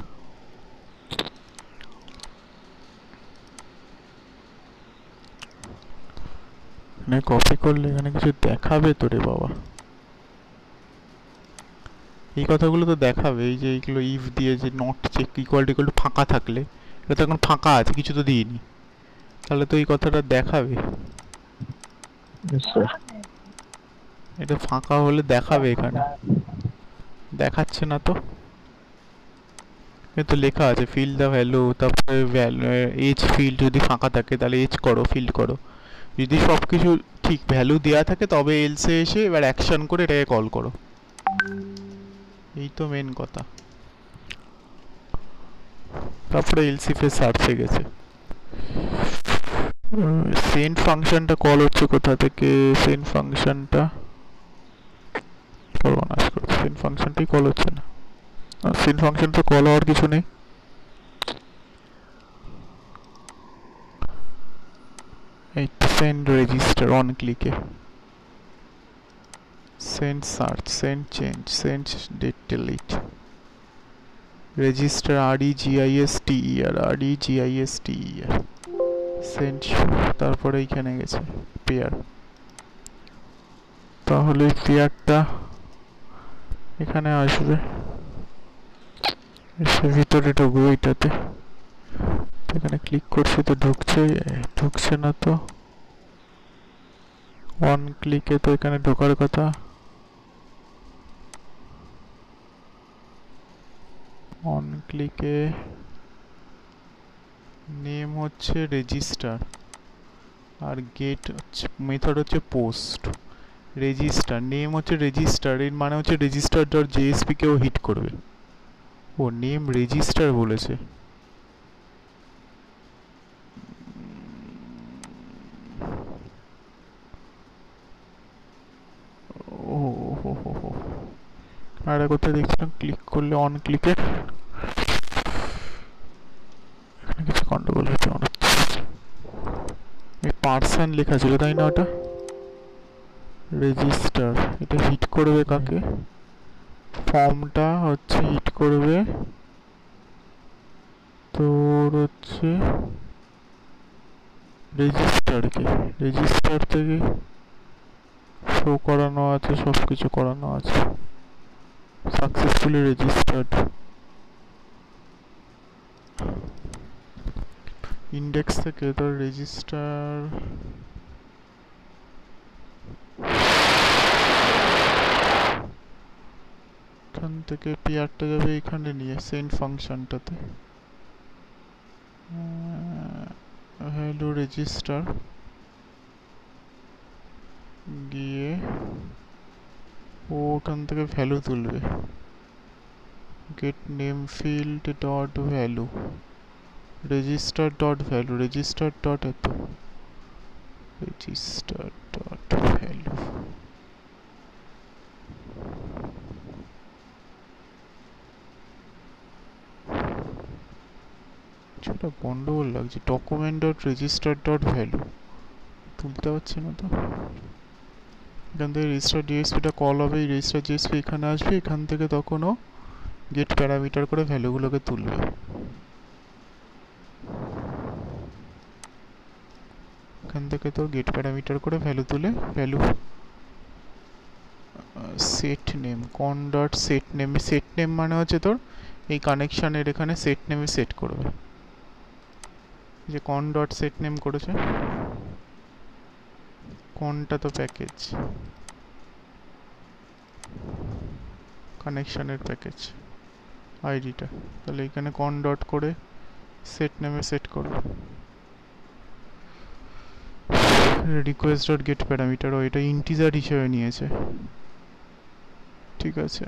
এখানে কপি করলে এখানে কিছু দেখাবে তো রে বাবা। এই কথাগুলো তো দেখাবে, এই যে এইগুলো ইফ দিয়ে যে নট চেক ইকুয়াল টু ফাঁকা থাকলে, এটা তো এখন ফাঁকা আছে, কিছু তো দিইনি, তাহলে তো এই কথাটা দেখাবে। নিশ্চয়। এটা ফাঁকা হলে দেখাবে, এখানে দেখাচ্ছে না তো। কিন্তু লেখা আছে ফিল দ্য ভ্যালু, তারপরে এজ ফিল্ড যদি ফাঁকা থাকে তাহলে এজ করো, ফিল করো। যদি সব কিছু ঠিক ভ্যালু দেওয়া থাকে তবে এলসে এসে এবার অ্যাকশন করে এটাকে কল করো। এই তো মেন কথা। তারপরে এলসিফে সার্চে গেছে। সেন্ড ফাংশনটা কল হচ্ছে কোথা থেকে? সেন্ড ফাংশনটা সর্বনাশ করছে, সেন্ড ফাংশনটাই কল হচ্ছে না। সেন্ড ফাংশন তো কল হওয়ার কিছু নেই। এই সেন্ড রেজিস্টার অন ক্লিকে, send search, send change, send date delete, register REGISTER, REGISTER, send, তারপরে এইখানে গেছে পেয়ার। তাহলে পেয়ারটা এখানে আসবে, এসে ভিতরে ঢুকবে এটাতে। এখানে ক্লিক করছি তো ঢুকছে, ঢুকছে না তো। অন ক্লিকে তো এখানে ঢোকার কথা। অন ক্লিকে নেম হচ্ছে রেজিস্টার, আর গেট হচ্ছে মেথড হচ্ছে পোস্ট। রেজিস্টার নেম হচ্ছে রেজিস্টার, এর মানে হচ্ছে রেজিস্টার ডট জেএসপি কেও হিট করবে। ও নেম রেজিস্টার বলেছে। ও হো হো হো, আর কোথায় দেখছিলাম ক্লিক করলে অন ক্লিকে এখানে কিছু গন্ডগোল হচ্ছে মনে হচ্ছে। এই পার্সন লেখা ছিল তাই না? ওটা রেজিস্টার, এটা হিট করবে কাকে? ফর্মটা হচ্ছে হিট করবে তোর হচ্ছে রেজিস্টারকে। রেজিস্টার থেকে শো করানো আছে, সব কিছু করানো আছে, সাকসেসফুলি রেজিস্টার্ড। ইন্ডেক্স থেকে তোর রেজিস্টার, এখান থেকে পেয়ারটা যাবে এখানে নিয়ে সেন্ড ফাংশনটাতে, ভ্যালু রেজিস্টার গিয়ে ও ওখান থেকে ভ্যালু তুলবে, get name field dot value, register dot value, register dot এত, রেজিস্টার ডট ভ্যালু। কিছুটা গন্ডগোল লাগছে, document dot register dot value তুলতে পারছি না তো। এখান থেকে রেজিস্টার ডিএসপিটা কল হবে, এই রেজিস্টার ডিএসপি এখানে আসবে, এখান থেকে তখনও গেট প্যারামিটার করে ভ্যালুগুলোকে তুলবে। এখান থেকে তো গেট প্যারামিটার করে ভ্যালু তুলে ভ্যালু সেট নেম, কন dot set name, set name মানে হচ্ছে তোর এই কানেকশানের এখানে সেট নেমে সেট করবে, যে কন ডট সেট নেম করেছে, কনটা তো প্যাকেজ, কানেকশানের প্যাকেজ আইডিটা, তাহলে এখানে কন ডট করে সেট নেমে সেট করবে। রিকোয়েস্ট ডট গেট প্যারামিটার, ও এটা ইন্টিজার হিসেবে নিয়েছে, ঠিক আছে।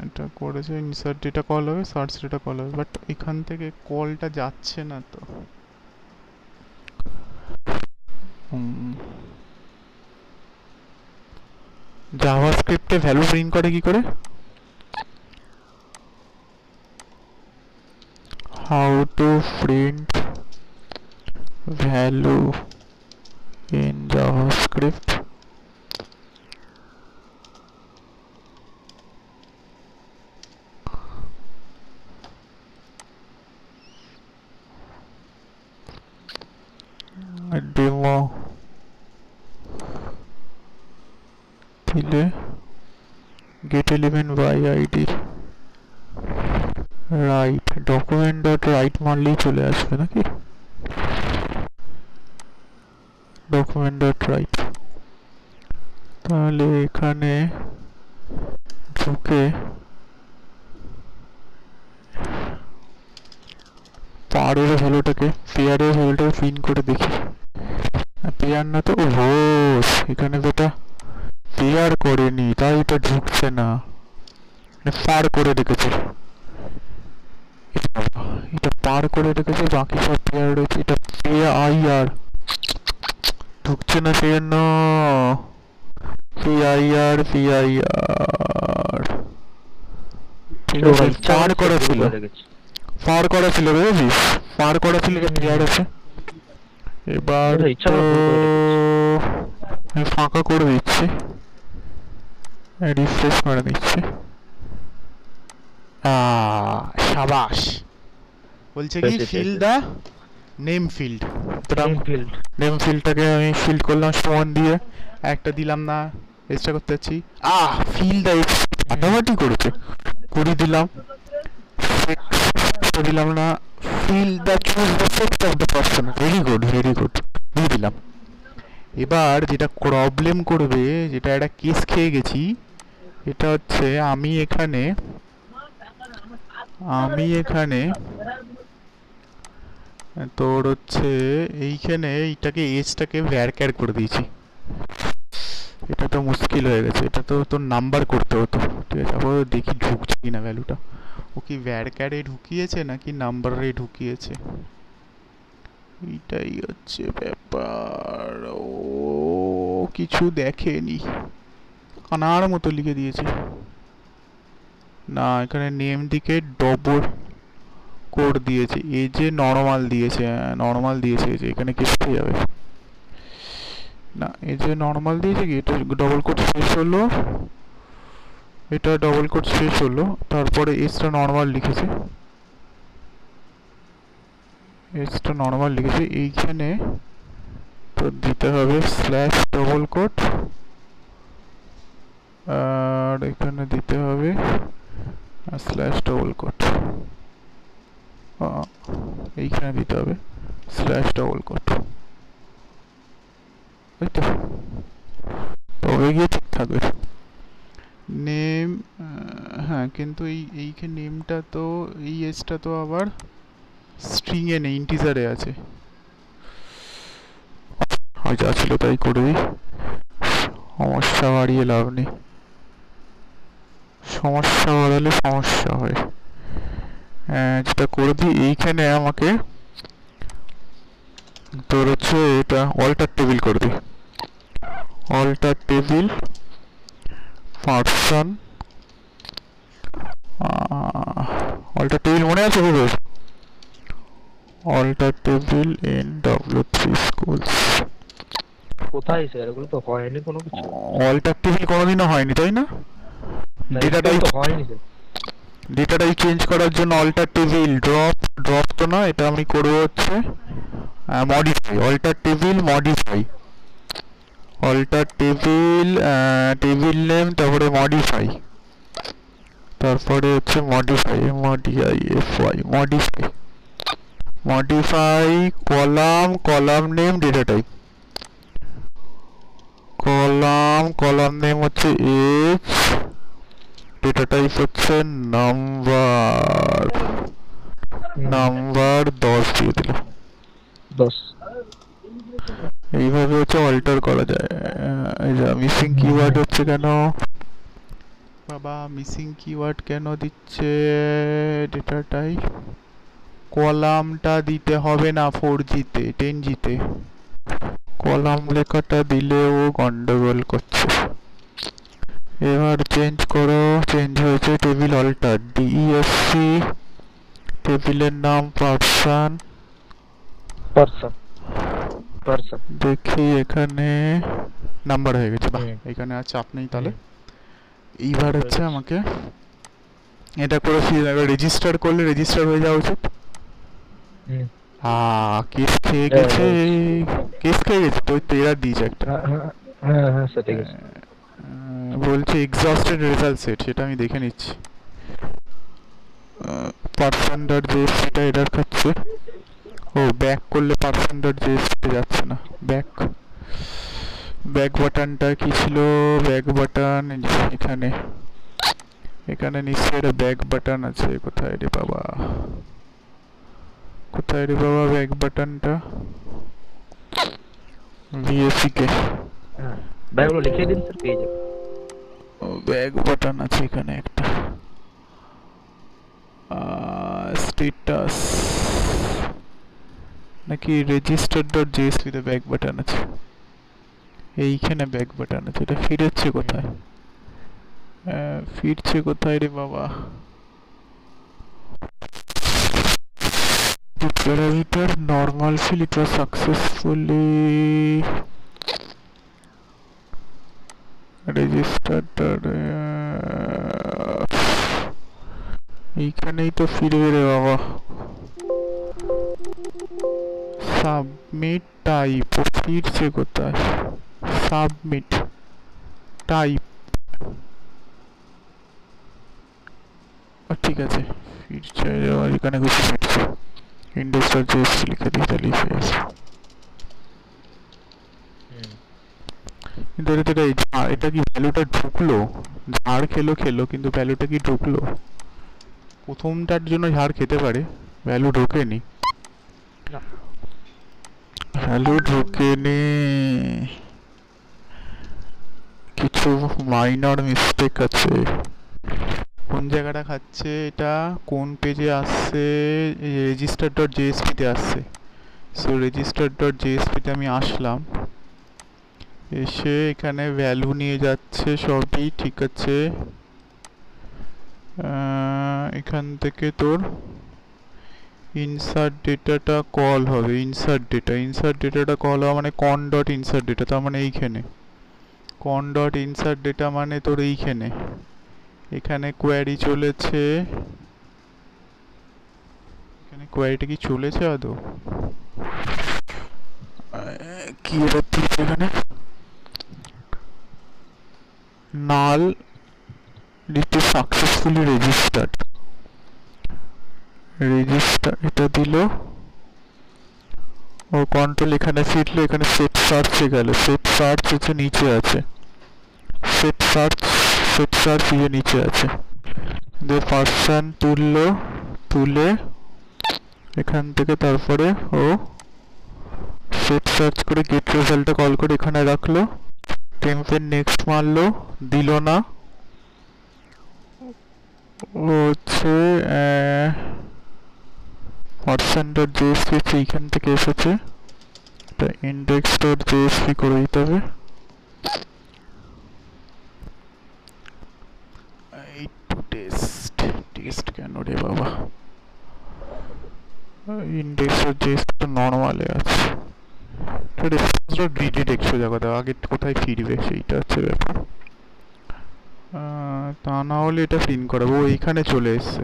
এটা করেছে, ইনসার্ট ডেটা কল হবে, সার্চ ডেটা কল হবে, বাট এখান থেকে কলটা যাচ্ছে না তো। জাভাস্ক্রিপ্টে ভ্যালু প্রিন্ট করে কি করে? How to print value in JavaScript. Demo দিলে get element by ID write document dot write মারলেই চলে আসবে নাকি ডকুমেন্ট ডট রাইট তাহলে এখানে ঢুকে পারের ভ্যালুটাকে পেয়ারের ভ্যালুটাকে প্রিন্ট করে দেখি পেয়ার না তো হোস এখানে যেটা পেয়ার করেনি তাই এটা ঢুকছে না পার করে রেখেছে এটা পার করে রেখেছে বাকি সব পেয়ার রয়েছে এটা পেয়ার ঢুকছে না সেই জন্য পেয়ার ঠিক আছে পার করা ছিল বুঝেছিস পার করা ছিল যে পেয়ার আছে এবার তো আমি ফাঁকা করে দিচ্ছি রিফ্রেশ করে দিচ্ছি শাবাশ বলছে কি fill the name field name ফিল্ডটাকে আমি ফিল্ড করলাম সমান দিয়ে একটা দিলাম না চেষ্টা করতে যাচ্ছি ফিল দা ফাটাফাটি করেছে 20 দিলাম দিলাম না fill the choose the sex of the person very good দিয়ে দিলাম এবার যেটা প্রবলেম করবে যেটা একটা কেস খেয়ে গেছি এটা হচ্ছে আমি এখানে তোর হচ্ছে এইখানে এইটাকে এজটাকে ভ্যারক্যার করে দিয়েছি এটা তো মুশকিল হয়ে গেছে এটা তো তোর নাম্বার করতে হতো ঠিক আছে আবার দেখি ঢুকছে কিনা ভ্যালুটা ও কি ভ্যারক্যারে ঢুকিয়েছে নাকি নাম্বারে ঢুকিয়েছে এইটাই হচ্ছে ব্যাপার ও কিছু দেখেনি কানার মতো লিখে দিয়েছে না এখানে নেম দিকে ডবল কোড দিয়েছে এই যে নরমাল দিয়েছে যে এখানে কেটে যাবে না এই যে নরমাল দিয়েছে কি এটা ডবল কোড শেষ হলো এটা ডবল কোড শেষ হলো তারপরে এসটা নরমাল লিখেছে এইখানে তো দিতে হবে স্ল্যাশ ডবল কোড আর এখানে দিতে হবে স্ল্যাশ ডবল কোড এইখানে দিতে হবে স্ল্যাশ ডবল কোড তবে গিয়ে ঠিক থাকবে নেম হ্যাঁ কিন্তু এইখানে নেমটা তো এই এজটা তো আবার স্ট্রিং এ নেই ইন্টিজারে আছে যা ছিল তাই করে দিই সমস্যা বাড়িয়ে লাভ নেই সমস্যা বাড়ালে সমস্যা হয় যেটা করে দিই এইখানে আমাকে তোর হচ্ছে এটা অল্টার টেবিল করে দিই alter table person alter table মনে আছে বুঝে alter table in W3 schools কোথায় স্যার এগুলো তো হয়নি কোনো কিছু অল্টার টেবিল কোনোদিনও হয়নি তাই না ডেটা টাইপ হয়নি স্যার ডেটা টাইপ চেঞ্জ করার জন্য অল্টার টেবিল ড্রপ তো না এটা আমি করব হচ্ছে modify alter table modify alter table table name তারপরে মডিফাই তারপরে হচ্ছে modify modify column name data type column name হচ্ছে এজ ডেটা টাইপ হচ্ছে নাম্বার 10 দিয়ে দিল 10 এইভাবে হচ্ছে অল্টার করা যায় এই যে মিসিং কিওয়ার্ড হচ্ছে কেন বাবা মিসিং কিওয়ার্ড কেন দিচ্ছে ডেটা টাইপ কলামটা দিতে হবে না 4G তে 10G তে কলাম লেখাটা দিলেও গন্ডগোল করছে এবার চেঞ্জ হয়েছে টেবিল অল্টার DESC টেবিলের নাম পারসন দেখি এখানে নাম্বার হয়ে গেছে বাহ এখানে আর চাপ নেই তাহলে এইবার হচ্ছে আমাকে এটা করে রেজিস্টার করলে রেজিস্টার হয়ে যাওয়া উচিত কেস খেয়ে গেছে তো তেরা দিয়েছে একটা হ্যাঁ সেটাই বলছে এক্সস্টেড রেজাল্ট সেট, সেটা আমি দেখে নিচ্ছি। পার্সন ডট জেএসপিটা এরর খাচ্ছে। ও ব্যাক করলে পার্সন ডট জেএসপি যাচ্ছে না। ব্যাক ব্যাক বাটনটা কি ছিল? ব্যাক বাটন এখানে, এখানে নিশ্চয়ই একটা ব্যাক বাটন আছে। কোথায় রে বাবা, কোথায় রে বাবা ব্যাক বাটনটা? ভিএসি কে হ্যাঁ, ব্যাগগুলো লিখে দিন স্যার, পেয়ে যাবেন। ব্যাক বাটন আছে এখানে একটা। স্ট্যাটাস নাকি রেজিস্টার ডট জেএসপি তে ব্যাক বাটন আছে? এইখানে ব্যাক বাটন আছে। এটা ফিরেছে কোথায়? ফিরছে কোথায় রে বাবা? The parameter normal fill, it was successfully registered. এইখানেই তো ফিরবে রে বাবা। সাবমিট টাইপ ফিরছে কোথায়? সাবমিট টাইপ, ঠিক আছে ফিরছে। এখানে কিছু ফিরছে। ইন্ডেক্স ডট জেএসপি লিখে দিই, তাহলেই ফিরে আসবে। কিন্তু এটা কি ভ্যালুটা ঢুকলো? ঝাড় খেলো খেলো, কিন্তু ভ্যালুটা কি ঢুকলো? প্রথমটার জন্য ঝাড় খেতে পারে, ভ্যালু ঢোকেনি। ভ্যালু ঢোকেনি, কিছু মাইনর মিস্টেক আছে। কোন জায়গাটা খাচ্ছে এটা? কোন পেজে আসছে? রেজিস্টার ডট জেএসপিতে আসছে। সো রেজিস্টার ডট জেএসপিতে আমি আসলাম, এসে এখানে ভ্যালু নিয়ে যাচ্ছে, সবই ঠিক আছে। এখান থেকে তোর ইনসার্ট ডেটাটা কল হবে। ইনসার্ট ডেটাটা কল হবে মানে কন ডট ইনসার্ট ডেটা, তার মানে এইখানে কন ডট ইনসার্ট ডেটা মানে তোর এইখানে। এখানে কোয়ারি চলেছে, এখানে কোয়ারিটা কি চলেছে আদৌ? কি এখানে নাল ডিটো সাকসেসফুলি রেজিস্টার্ড, রেজিস্টার এটা দিল। ও কন্ট্রোল এখানে ফিরলো, এখানে সেট সার্চে গেল। সেট সার্চ হচ্ছে নিচে আছে, সেট সার্চ ইয়ে নিচে আছে। দিয়ে পার্সন তুললো, তুলে এখান থেকে তারপরে ও সেট সার্চ করে গেট রেজাল্টটা কল করে এখানে রাখলো। টেম্পের নেক্সট মারলো, দিল না। ও হচ্ছে পার্সন ডট জেএসপি এইখান থেকে এসেছে, তা ইন্ডেক্স ডট জেএসপি করে দিতে হবে। টেস্ট কেন রে বাবা? ইন্ডেক্স ডট জেএসপি তো নর্মালে আছে। রিডিরেক্ট সোজা কথা, আগে কোথায় ফিরবে সেইটা হচ্ছে ব্যাপার। তা না হলে এটা প্রিন্ট করাবো। এইখানে চলে এসছে,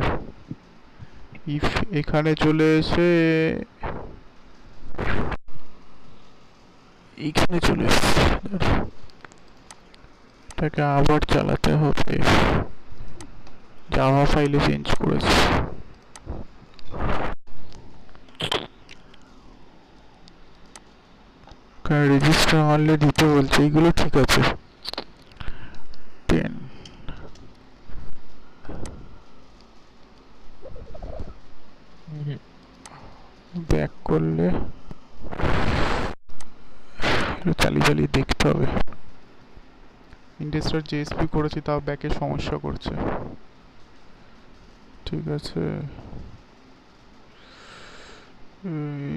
ইফ এখানে চলে এসে এইখানে চলে এসছে, এটাকে আবার চালাতে হবে। জাভা ফাইলে চেঞ্জ করেছে। রেজিস্টার মারলে দিতে বলছে, এইগুলো ঠিক আছে। 10 ব্যাক করলে চালিয়ে চালিয়ে দেখতে হবে। ইন্ডেক্স ডট জেএসপি করেছি, তাও ব্যাকে সমস্যা করছে। ঠিক আছে,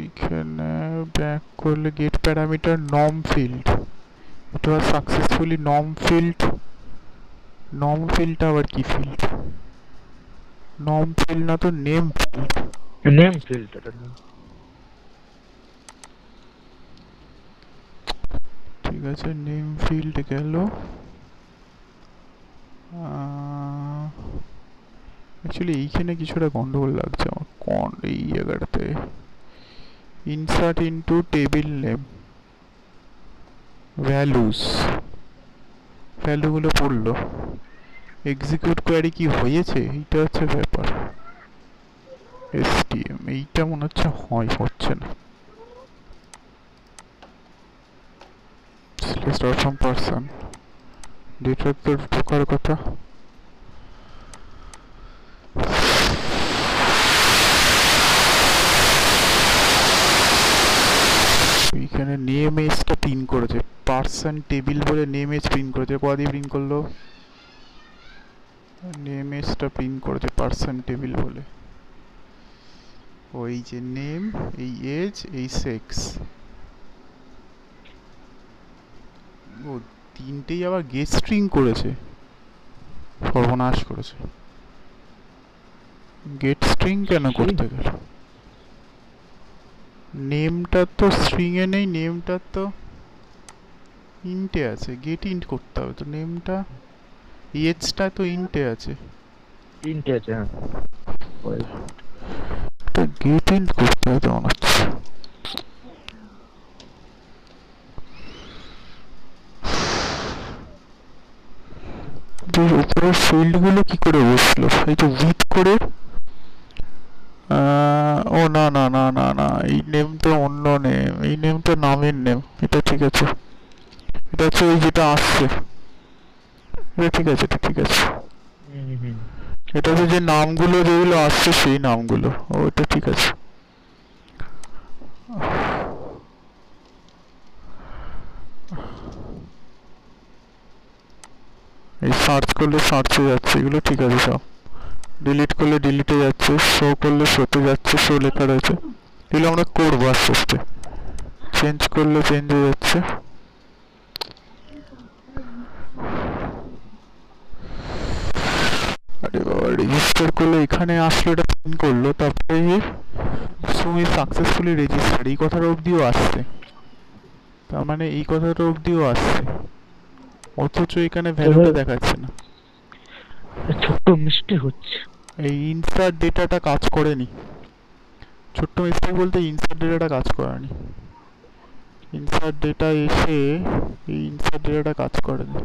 এইখানে ব্যাক করলে গেট প্যারামিটার নম ফিল্ড, এটা সাকসেসফুলি নম ফিল্ড। নম ফিল্ডটা আবার কি ফিল্ড? নম ফিল্ড না তো নেম ফিল্ড। নেম ফিল্ড, এটা ঠিক আছে, নেম ফিল্ড গেল। অ্যাকচুয়ালি এইখানে কিছুটা গন্ডগোল লাগছে আমার। এই জায়গাটাতে insert into table name values ভ্যালুগুলো পড়লো, এক্সিকিউট কোয়ারি কি হয়েছে এইটা হচ্ছে ব্যাপার। এসটিএম এইটা মনে হচ্ছে হচ্ছে না। স্টার্ট ফ্রম পারসন, ডেটা তো ঢোকার কথা। এইখানে নেম এজটা প্রিন্ট করেছে, পার্সন টেবিল বলে নেম এজ প্রিন্ট করেছে। কত দিয়ে প্রিন্ট করলো? নেম এজটা প্রিন্ট করেছে পার্সন টেবিল বলে। ওই যে নেম, এই এজ, এই সেক্স, ও তিনটেই আবার গেট স্ট্রিং করেছে, সর্বনাশ করেছে। গেট স্ট্রিং কেন করতে গেল? নেমটা তো স্ট্রিং এ নেই, নেমটা তো ইন্টে আছে, গেট ইন্ট করতে হবে তো। নেমটা এজটা তো ইন্টে আছে, তিনটে আছে। হ্যাঁ গেট ইন করতে হবে মনে হচ্ছে। উপরের ফিল্ড গুলো কি করে বসলো? এই তো উইথ করে, ও না না না না না, এই নেমটা অন্য নেম, এই নেমটা নামের নেম। এটা ঠিক আছে, এটা হচ্ছে ওই যেটা আসছে, এটা ঠিক আছে, এটা ঠিক আছে। এটা হচ্ছে যে নামগুলো যেগুলো আসছে সেই নামগুলো, ও এটা ঠিক আছে। এই সার্চ করলে সার্চে যাচ্ছে, এগুলো ঠিক আছে সব। ডিলিট করলে ডিলিটে যাচ্ছে, শো করলে শোতে যাচ্ছে, শো লেখা রয়েছে। এগুলো আমরা করবো আস্তে আস্তে। চেঞ্জ করলে চেঞ্জ হয়ে যাচ্ছে। আরে বাবা, রেজিস্টার করলে এখানে আসলো, এটা প্রিন্ট করলো, তারপরে সুমি সাকসেসফুলি রেজিস্টার এই কথাটা অবধিও আসছে। তার মানে এই কথাটা অবধিও আসছে, অথচ এখানে ভ্যালুটা দেখাচ্ছে না। ছোট্ট মিস্টেক হচ্ছে। এই ইনসার্ট ডেটাটা কাজ করেনি। ছোট্ট মিস্টেক বলতে ইনসার্ট ডেটাটা কাজ করেনি। ইনসার্ট ডেটা এসে এই ইনসার্ট ডেটাটা কাজ করেনি,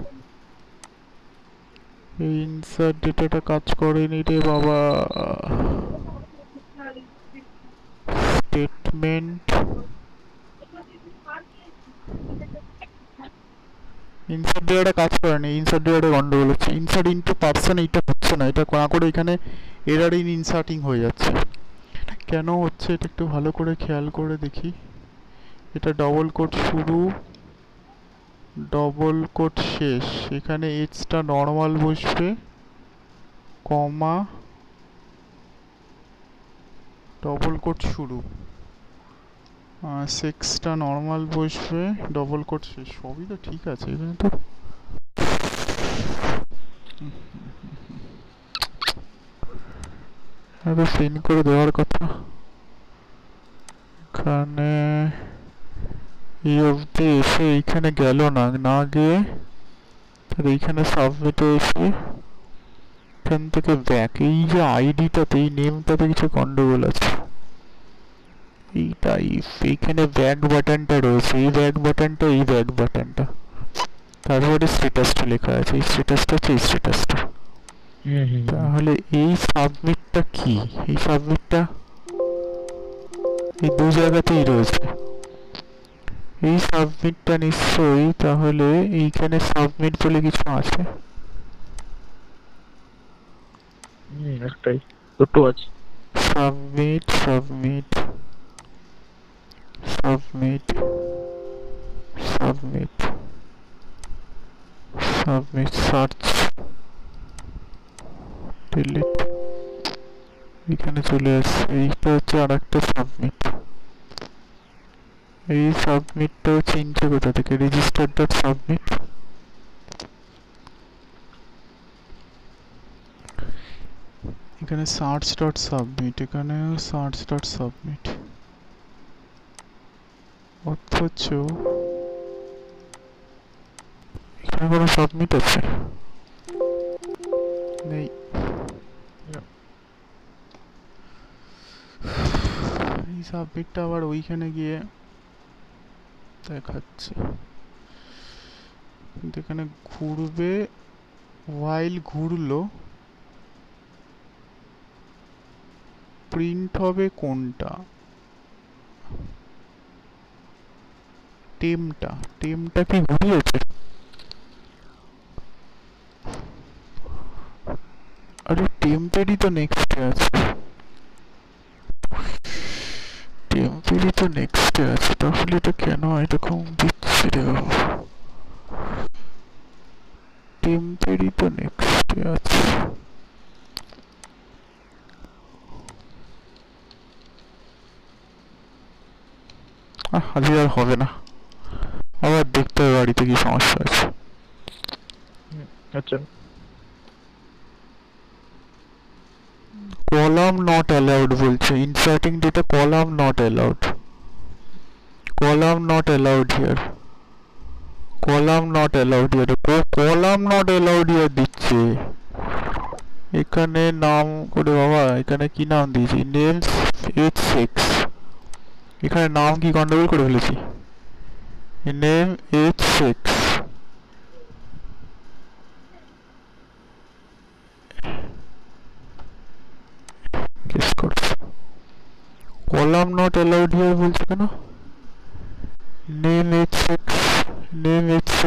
এই ইনসার্ট ডেটাটা কাজ করেনি রে বাবা। স্টেটমেন্ট ইনসার্ট ডেটাটা কাজ করেনি, ইনসার্ট ডেটাটা গন্ডগোল হচ্ছে। ইনসার্ট ইনটু পার্সন এইটা হচ্ছে না, এটা না করে এখানে এরার ইন ইনসার্টিং হয়ে যাচ্ছে। কেন হচ্ছে এটা একটু ভালো করে খেয়াল করে দেখি। এটা ডবল কোট শুরু, ডবল কোট শেষ, এখানে এজটা নর্মাল বসবে, কমা, ডবল কোট শুরু, সেক্সটা নর্মাল বসবে, ডবল কোট শেষ, সবই তো ঠিক আছে এখানে তো। এটা সিন করে দেওয়ার কথা। এখানে এই অবধি এসে এইখানে গেল না, না গিয়ে এইখানে সাবমিটে এসে এখান থেকে ব্যাক। এই যে আইডিটাতে, এই নেমটাতে কিছু গন্ডগোল আছে। এইটাই এইখানে ব্যাক বাটনটা রয়েছে, এই ব্যাক বাটনটা, এই ব্যাক বাটনটা, তারপরে স্ট্যাটাসটা লেখা আছে, এই স্ট্যাটাসটা হচ্ছে এই স্ট্যাটাসটা। তাহলে এই সাবমিটটা কি? এই সাবমিটটা এই দু জায়গাতেই রয়েছে। এই সাবমিটটা নিশ্চয়ই তাহলে এইখানে সাবমিট বলে কিছু আছে। একটাই, দুটো আছে। Submit submit submit submit submit, search, delete, এখানে চলে আসছে। এইটা হচ্ছে আর একটা সাবমিট। এই সাবমিটটাও চিনছে কোথা থেকে? Register dot submit. এখানে সার্চ ডট সাবমিট, এখানেও সার্চ ডট সাবমিট, অথচ এখানে কোনো সাবমিট আছে নেই। এই সাবমিটটা আবার ওইখানে গিয়ে দেখাচ্ছে। কিন্তু এখানে ঘুরবে, while ঘুরলো প্রিন্ট হবে কোনটা? টেমটা, টেমটা কি ঘুরিয়েছে? আরে টেম্পেরই তো নেক্সটে আছে, টেম্পেরই তো নেক্সটে আছে, তাহলে এটা কেন এরকম দিচ্ছে রে বাবা? টেম্পেরই তো নেক্সটে আছে। আজকে আর হবে না, আবার দেখতে হবে বাড়িতে কি সমস্যা আছে। আচ্ছা, কলাম নট অ্যালাউড বলছে, inserting data column not allowed, column not allowed here, column not allowed here, column not allowed here দিচ্ছে। এখানে নাম করে বাবা, এখানে কি নাম দিয়েছি? নেমস H6, এখানে নাম কি গন্ডগোল করে ফেলেছি? নেম H6, কেস করছে। কলাম নট অ্যালাউড হিয়ার বলছে কেন? নেম H6, নেম H6,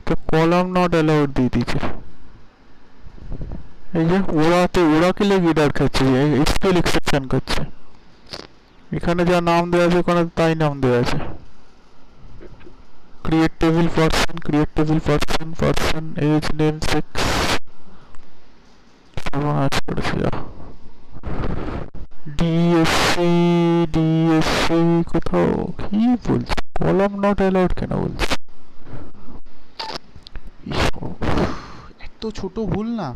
তো কলাম নট অ্যালাউড দিয়ে দিয়েছে। এই যে ওরাতে ওরাকেলে গিটার খাচ্ছে, এসকিউএল এক্সেপশন করছে। এখানে যা নাম দেওয়া আছে ওখানে তাই নাম দেওয়া আছে। Create table person, create table person, person age name sex, সর্বনাশ করেছে যা। ডিএসসি, ডিএসসি কোথাও কি বলছে? কলাম নট অ্যালাউড কেন বলছে? এত ছোট ভুল না,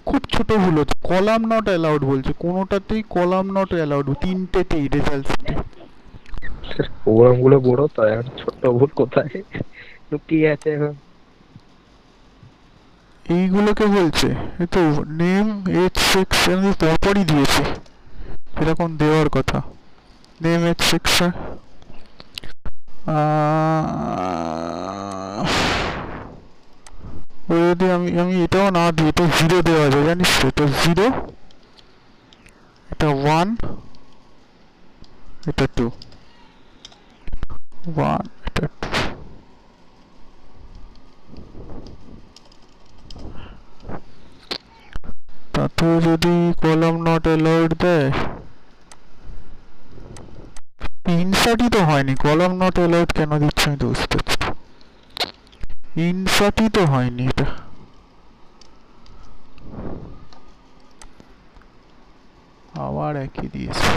খুব ছোট ভুল হচ্ছে। কলাম নট অ্যালাউড বলছে, কোনোটাতেই কলাম নট অ্যালাউড, তিনটেতেই রেজাল্ট সেটে। প্রোগ্রাম গুলো বড় তো, এখন ছোট্ট ভুল কোথায় লুকিয়ে আছে এখন। এইগুলোকে বলছে এই তো নেম H6 আমি পরপরই দিয়েছি এরকম দেওয়ার কথা। নেম H6 ও যদি আমি আমি এটাও না দিই, এটা 0 দেওয়া যায় জানিস তো, এটা 0, এটা 1, এটা 2, 1, এটা 2। তাতেও যদি কলাম নট অ্যালাউড দেয়, ইনসার্টই তো হয়নি, কলাম নট অ্যালাউড কেন দিচ্ছে আমি তো বুঝতে পারছি না। ইনসার্টই তো হয়নি এটা, আবার একই দিয়েছে।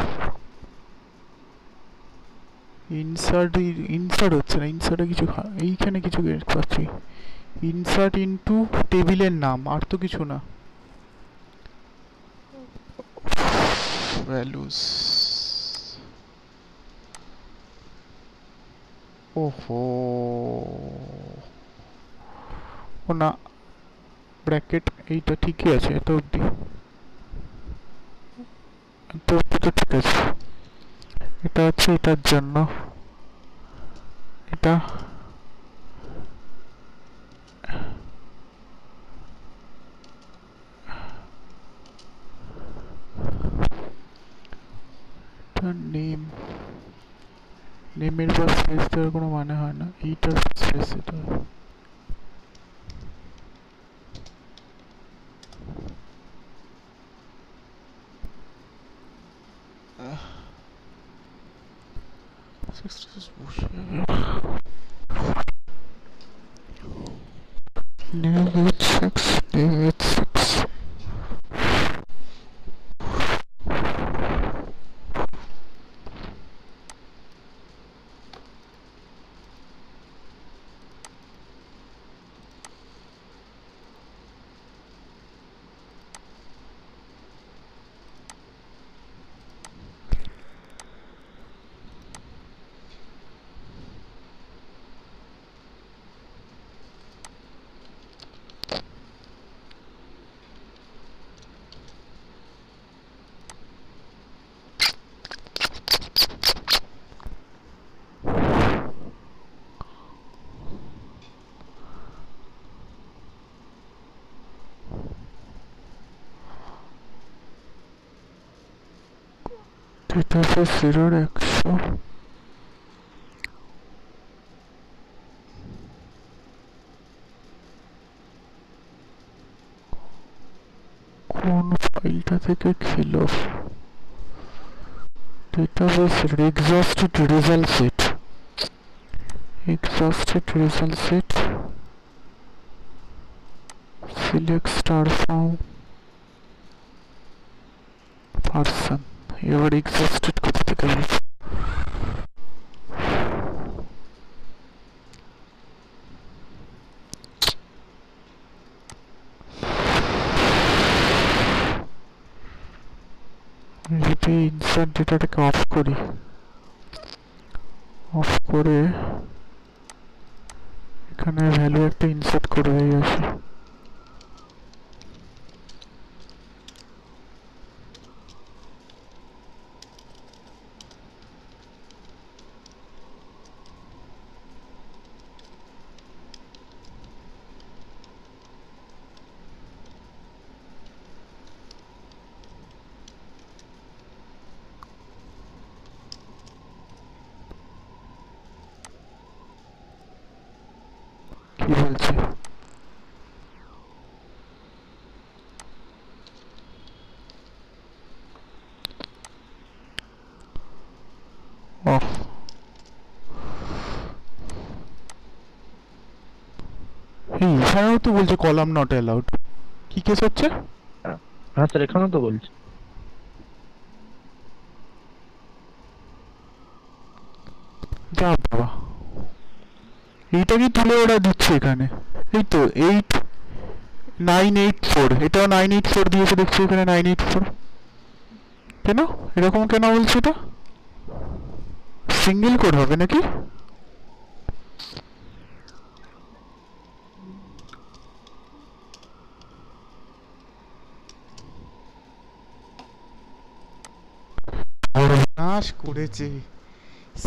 ইনসার্ট, ইনসার্ট হচ্ছে না, ইনসার্টে কিছু এইখানে কিছু পাচ্ছি, ইনসার্ট ইনটু টেবিলের নাম, আর তো কিছু না। ভ্যালুস, ওহো, ও না, ব্র্যাকেট এইটা ঠিকই আছে, এত অবধি, এত অবধি তো ঠিক আছে। এটা হচ্ছে এটার জন্য, এটা নেম, নেমের পর স্পেস দেওয়ার কোনো মানে হয় না, এইটার স্পেস এটা। Name H6, name H6. Database error 100। কোন ফাইলটা থেকে খেলো? Database exhausted result set, exhausted result set, select star from person। এবার exhausted কোথা থেকে আসবে? যদি ইনসার্ট ডেটাটাকে অফ করি, অফ করে এখানে ভ্যালু একটা ইনসার্ট করে দিয়ে আসি। কি বলছে? এখানেও তো বলছে কলাম নট অ্যালাউড। কি কেস হচ্ছে? হ্যাঁ স্যার এখানেও তো বলছে। যা বাবা, এইটা কি তুলে ওরা দিচ্ছে এখানে? এই তো 8984, এটাও 984 দিয়েছে দেখছি এখানে 984। কেন এরকম কেন বলছে? এটা সিঙ্গেল কোড হবে নাকি? নাশ করেছে,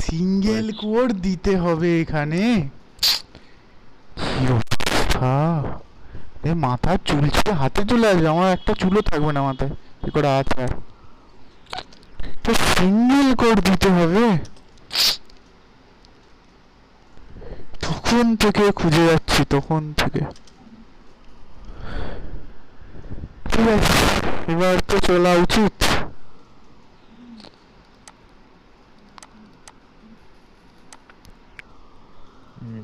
সিঙ্গেল কোড দিতে হবে এখানে। কি অবস্থা! মাথার চুল ছিল হাতে চলে আসবে, আমার একটা চুলও থাকবে না মাথায়। কি করে আছে আর? তো সিঙ্গেল কোড দিতে হবে। তখন থেকে খুঁজে যাচ্ছি, তখন থেকে। ঠিক আছে, এবার তো চলা উচিত।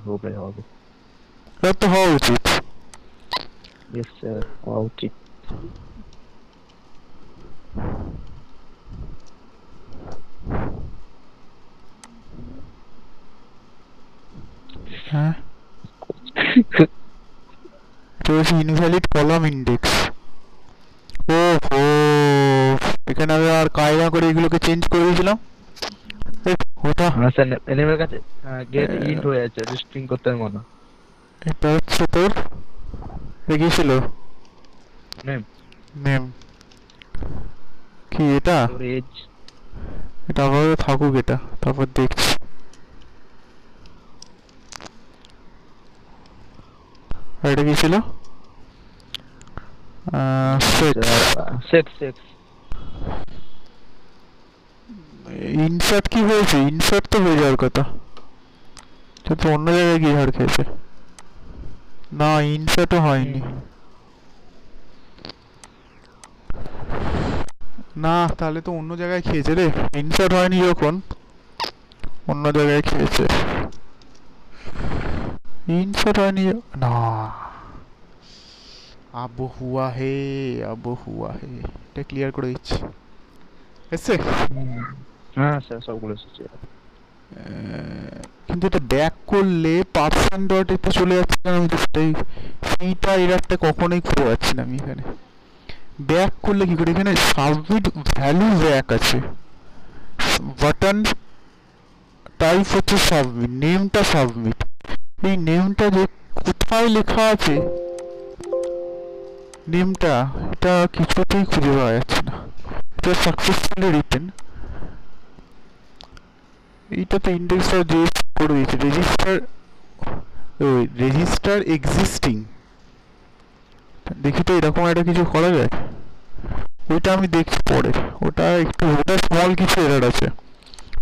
হবে হবে। এবার তো হওয়া উচিত। ইয়েস স্যার, হওয়া উচিত। হ্যাঁ, তো ইনভ্যালিড কলাম ইন্ডেক্স। ওহো, এখানে আমি আর কায়দা করে এগুলোকে চেঞ্জ করে দিয়েছিলাম। ওটা হ্যাঁ স্যার, এনিমের কাছে গেট ইন্ট হয়ে আছে, স্ট্রিং করতে হবে মনে হয়। এটা হচ্ছে তোর রেখেছিল নেম নেম। কি এটা? স্টোরেজ। এটা আপাতত থাকুক, এটা তারপর দেখছি। আর এটা কি ছিল? সেট সেট ইনসার্ট কি হয়েছে? ইনসার্ট তো হয়ে যাওয়ার কথা, তো অন্য জায়গায় গিয়ে হার খেয়েছে। না, ইনসার্টও হয়নি। না, তাহলে তো অন্য জায়গায় খেয়েছে রে। ইনসার্ট হয়নি যখন, অন্য জায়গায় খেয়েছে। ইনসার্ট হয়নি না। अब हुआ है, अब हुआ है। এটা ক্লিয়ার করে দিচ্ছি। এসছে? হ্যাঁ স্যার, সবগুলো এসেছে। কিন্তু এটা ব্যাক করলে পার্সন ডট এতে চলে যাচ্ছে কেন? আমি তো সেইটা এরারটা কখনোই খুঁজে পাচ্ছি না আমি এখানে। ব্যাক করলে কি করে? এখানে সাবমিট ভ্যালু ব্যাক আছে, বাটন টাইপ হচ্ছে সাবমিট, নেমটা সাবমিট। এই নেমটা যে কোথায় লেখা আছে, নেমটা এটা কিছুতেই খুঁজে পাওয়া যাচ্ছে না। এটা সাকসেসফুলি রিটেন। এইটা তো ইন্ডেক্সটা যে করে দিয়েছে, রেজিস্টার, ওই রেজিস্টার এক্সিস্টিং। দেখি তো এরকম একটা কিছু করা যায়। ওইটা আমি দেখছি পরে। ওটা একটু ওটা স্মল কিছু এরর আছে,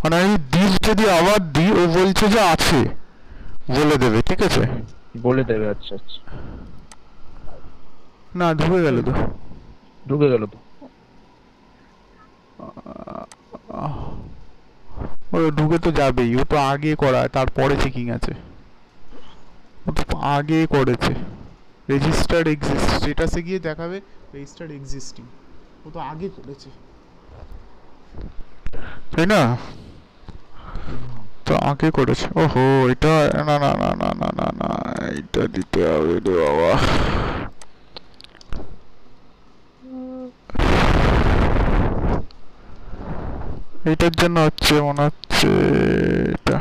মানে আমি দিস যদি আবার দিই ও বলছে যে আছে, বলে দেবে, ঠিক আছে। বলে দেবে, আচ্ছা আচ্ছা। না ঢুকে গেল তো। ঢুকে গেল তো। ও ঢুকে তো যাবেই, ও তো আগে করা, তারপরে চেকিং আছে। ও তো আগে করেছে। রেজিস্টার্ড এক্সিস্ট স্ট্যাটাসে গিয়ে দেখাবে রেজিস্টার্ড এক্সিস্টিং, ও তো আগে করেছে, তাই না? তো আগে করেছে। ওহো, এটা না না না না না না না, এটা দিতে হবে রে বাবা। এটার জন্য হচ্ছে মনে হচ্ছে এটা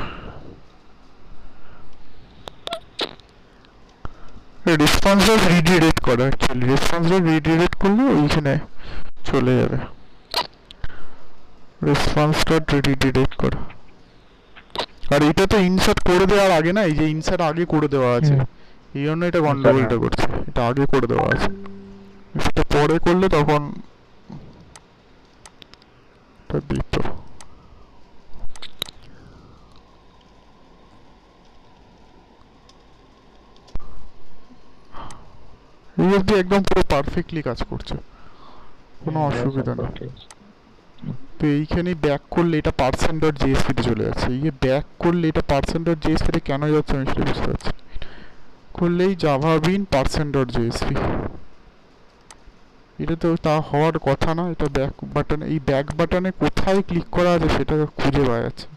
রেসপন্সটা রিডিরেক্ট করা, অ্যাকচুয়ালি রেসপন্সটা রিডিরেক্ট করলে ওইখানে চলে যাবে। রেসপন্সটা রিডিরেক্ট করা, আর এটা তো ইনসার্ট করে দেওয়ার আগে না, এই যে ইনসার্ট আগে করে দেওয়া আছে, এই জন্য এটা গন্ডগোলটা করছে। এটা আগে করে দেওয়া আছে, এটা পরে করলে তখন এটা দিত। এই অবধি একদম পুরো পারফেক্টলি কাজ করছে, কোনো অসুবিধা নেই। তো এইখানে ব্যাক করলে এটা পার্সেন্ট ডট জিএসপিতে চলে যাচ্ছে, এই ব্যাক করলে এটা পার্সেন্ট ডট জিএসপিতে কেন যাচ্ছে আমি সেটা বুঝতে পারছি। করলেই জাভা বিন পার্সেন্ট ডট জিএসপি, এটা তো তা হওয়ার কথা না। এটা ব্যাক বাটন, এই ব্যাক বাটনে কোথায় ক্লিক করা আছে সেটা খুঁজে পাওয়া যাচ্ছে।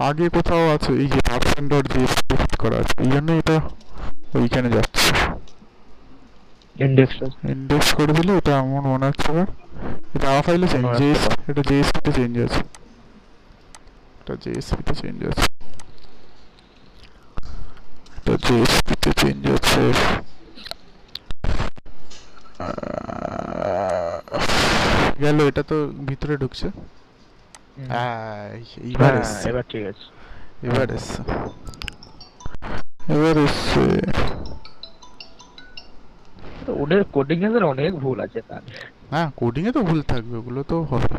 আগে কোথাও আছে, এই যে পার্সেন্ট ডট জিএসপি ক্লিক করা আছে, এই জন্য এটা ওইখানে যাচ্ছে। ইন্ডেক্স করে দিলে এটা এমন মনে হচ্ছে না, জাভা ফাইলে চেঞ্জ, এটা জেএসপিতে চেঞ্জ আছে, এটা জেএসপিতে চেঞ্জ আছে, এটা জেএসপিতে চেঞ্জ আছে। গেল, এটা তো ভিতরে ঢুকছে। এইবার এসছে, এবার ঠিক আছে, এবার এসছে, এবার এসছে। ওদের কোডিং এর অনেক ভুল আছে তার। হ্যাঁ, কোডিং এ তো ভুল থাকবে, ওগুলো তো হবে।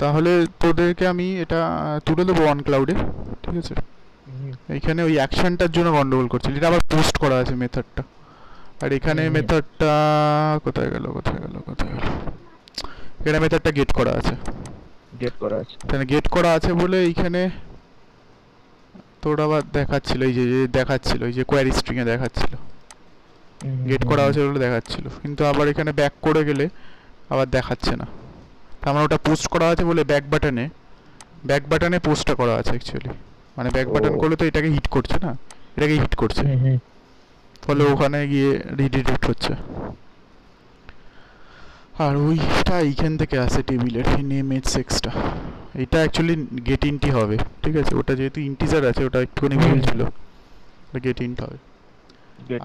তাহলে তোদেরকে আমি এটা তুলে দেবো অন ক্লাউডে, ঠিক আছে। এইখানে ওই অ্যাকশনটার জন্য গন্ডগোল করছিল, এটা আবার পোস্ট করা আছে মেথডটা, আর এখানে মেথডটা কোথায় গেল কোথায় গেল কোথায় গেল, এখানে মেথডটা গেট করা আছে, গেট করা আছে, তাহলে গেট করা আছে বলে এইখানে তোর আবার দেখাচ্ছিল, এই যে দেখাচ্ছিল, এই যে কোয়ারি স্ট্রিং এ দেখাচ্ছিল গেট করা আছে বলে দেখাচ্ছিল, কিন্তু আবার এখানে ব্যাক করে গেলে আবার দেখাচ্ছে না। তার মানে ওটা পোস্ট করা আছে বলে ব্যাক বাটনে পোস্টটা করা আছে অ্যাকচুয়ালি, মানে ব্যাক বাটন করলে তো এটাকে হিট করছে না, এটাকে হিট করছে, ফলে ওখানে গিয়ে রিডিরেক্ট হচ্ছে। আর ওইটা এইখান থেকে আসে টেবিলের নেম এজ সেক্সটা, এটা অ্যাকচুয়ালি গেট ইন্টি হবে, ঠিক আছে। ওটা যেহেতু ইন্টিজার আছে, ওটা একটুখানি ভুল ছিল, গেট ইন্ট হবে।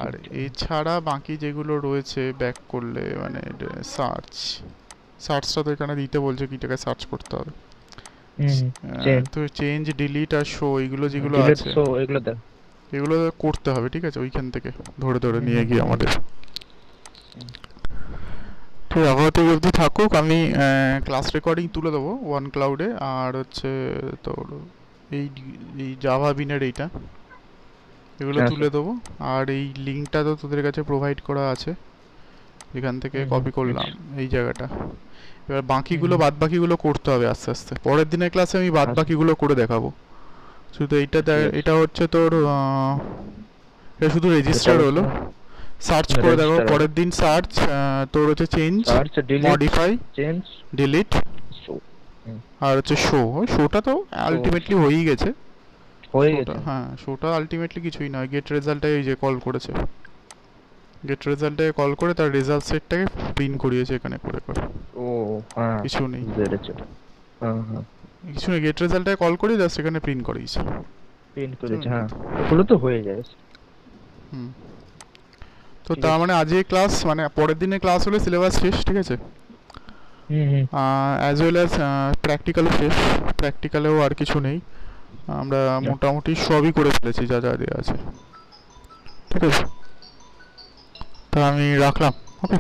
আর এছাড়া বাকি যেগুলো রয়েছে ব্যাক করলে, মানে সার্চটা তো এখানে দিতে বলছে, কিটাকে সার্চ করতে হবে। তো চেঞ্জ, ডিলিট আর শো, এগুলো যেগুলো আছে এগুলো করতে হবে, ঠিক আছে, ওইখান থেকে ধরে ধরে নিয়ে গিয়ে আমাদের। তো আপাতত অবধি থাকুক, আমি ক্লাস রেকর্ডিং তুলে দেবো ওয়ান ক্লাউডে, আর হচ্ছে তোর এই জাভা বিনের এইটা, এগুলো তুলে দেবো। আর এই লিঙ্কটা তো তোদের কাছে প্রোভাইড করা আছে, এখান থেকে কপি করলাম এই জায়গাটা। এবার বাকিগুলো বাদ বাকিগুলো করতে হবে আস্তে আস্তে, পরের দিনের ক্লাসে আমি বাদ বাকিগুলো করে দেখাবো। শুধু এইটা এটা হচ্ছে তোর এটা শুধু রেজিস্টার হলো, সার্চ করে দেখো পরের দিন। সার্চ তোর হচ্ছে চেঞ্জ, মডিফাই, চেঞ্জ, ডিলিট, আর হচ্ছে শোটা তো আলটিমেটলি হয়েই গেছে, হ্যাঁ শোটা আলটিমেটলি কিছুই নয়, গেট রেজাল্টটাই এই যে কল করেছে, গেট রেজাল্টটাকে কল করে তার রেজাল্ট সেটটাকে প্রিন্ট করিয়েছে এখানে করে করে। ও হ্যাঁ, কিছু নেই, হ্যাঁ কিছু নেই, গেট রেজাল্টটাকে কল করে জাস্ট এখানে প্রিন্ট করিয়েছে, হ্যাঁ ওগুলো তো হয়ে যায়। তো তার মানে আজকে ক্লাস, মানে পরের দিনে ক্লাস হলে সিলেবাস শেষ, ঠিক আছে, অ্যাজ ওয়েল অ্যাজ প্র্যাকটিক্যালও শেষ, প্র্যাকটিক্যালেও আর কিছু নেই, আমরা মোটামুটি সবই করে ফেলেছি যা যা দেওয়া আছে, ঠিক আছে। তা আমি রাখলাম, ওকে।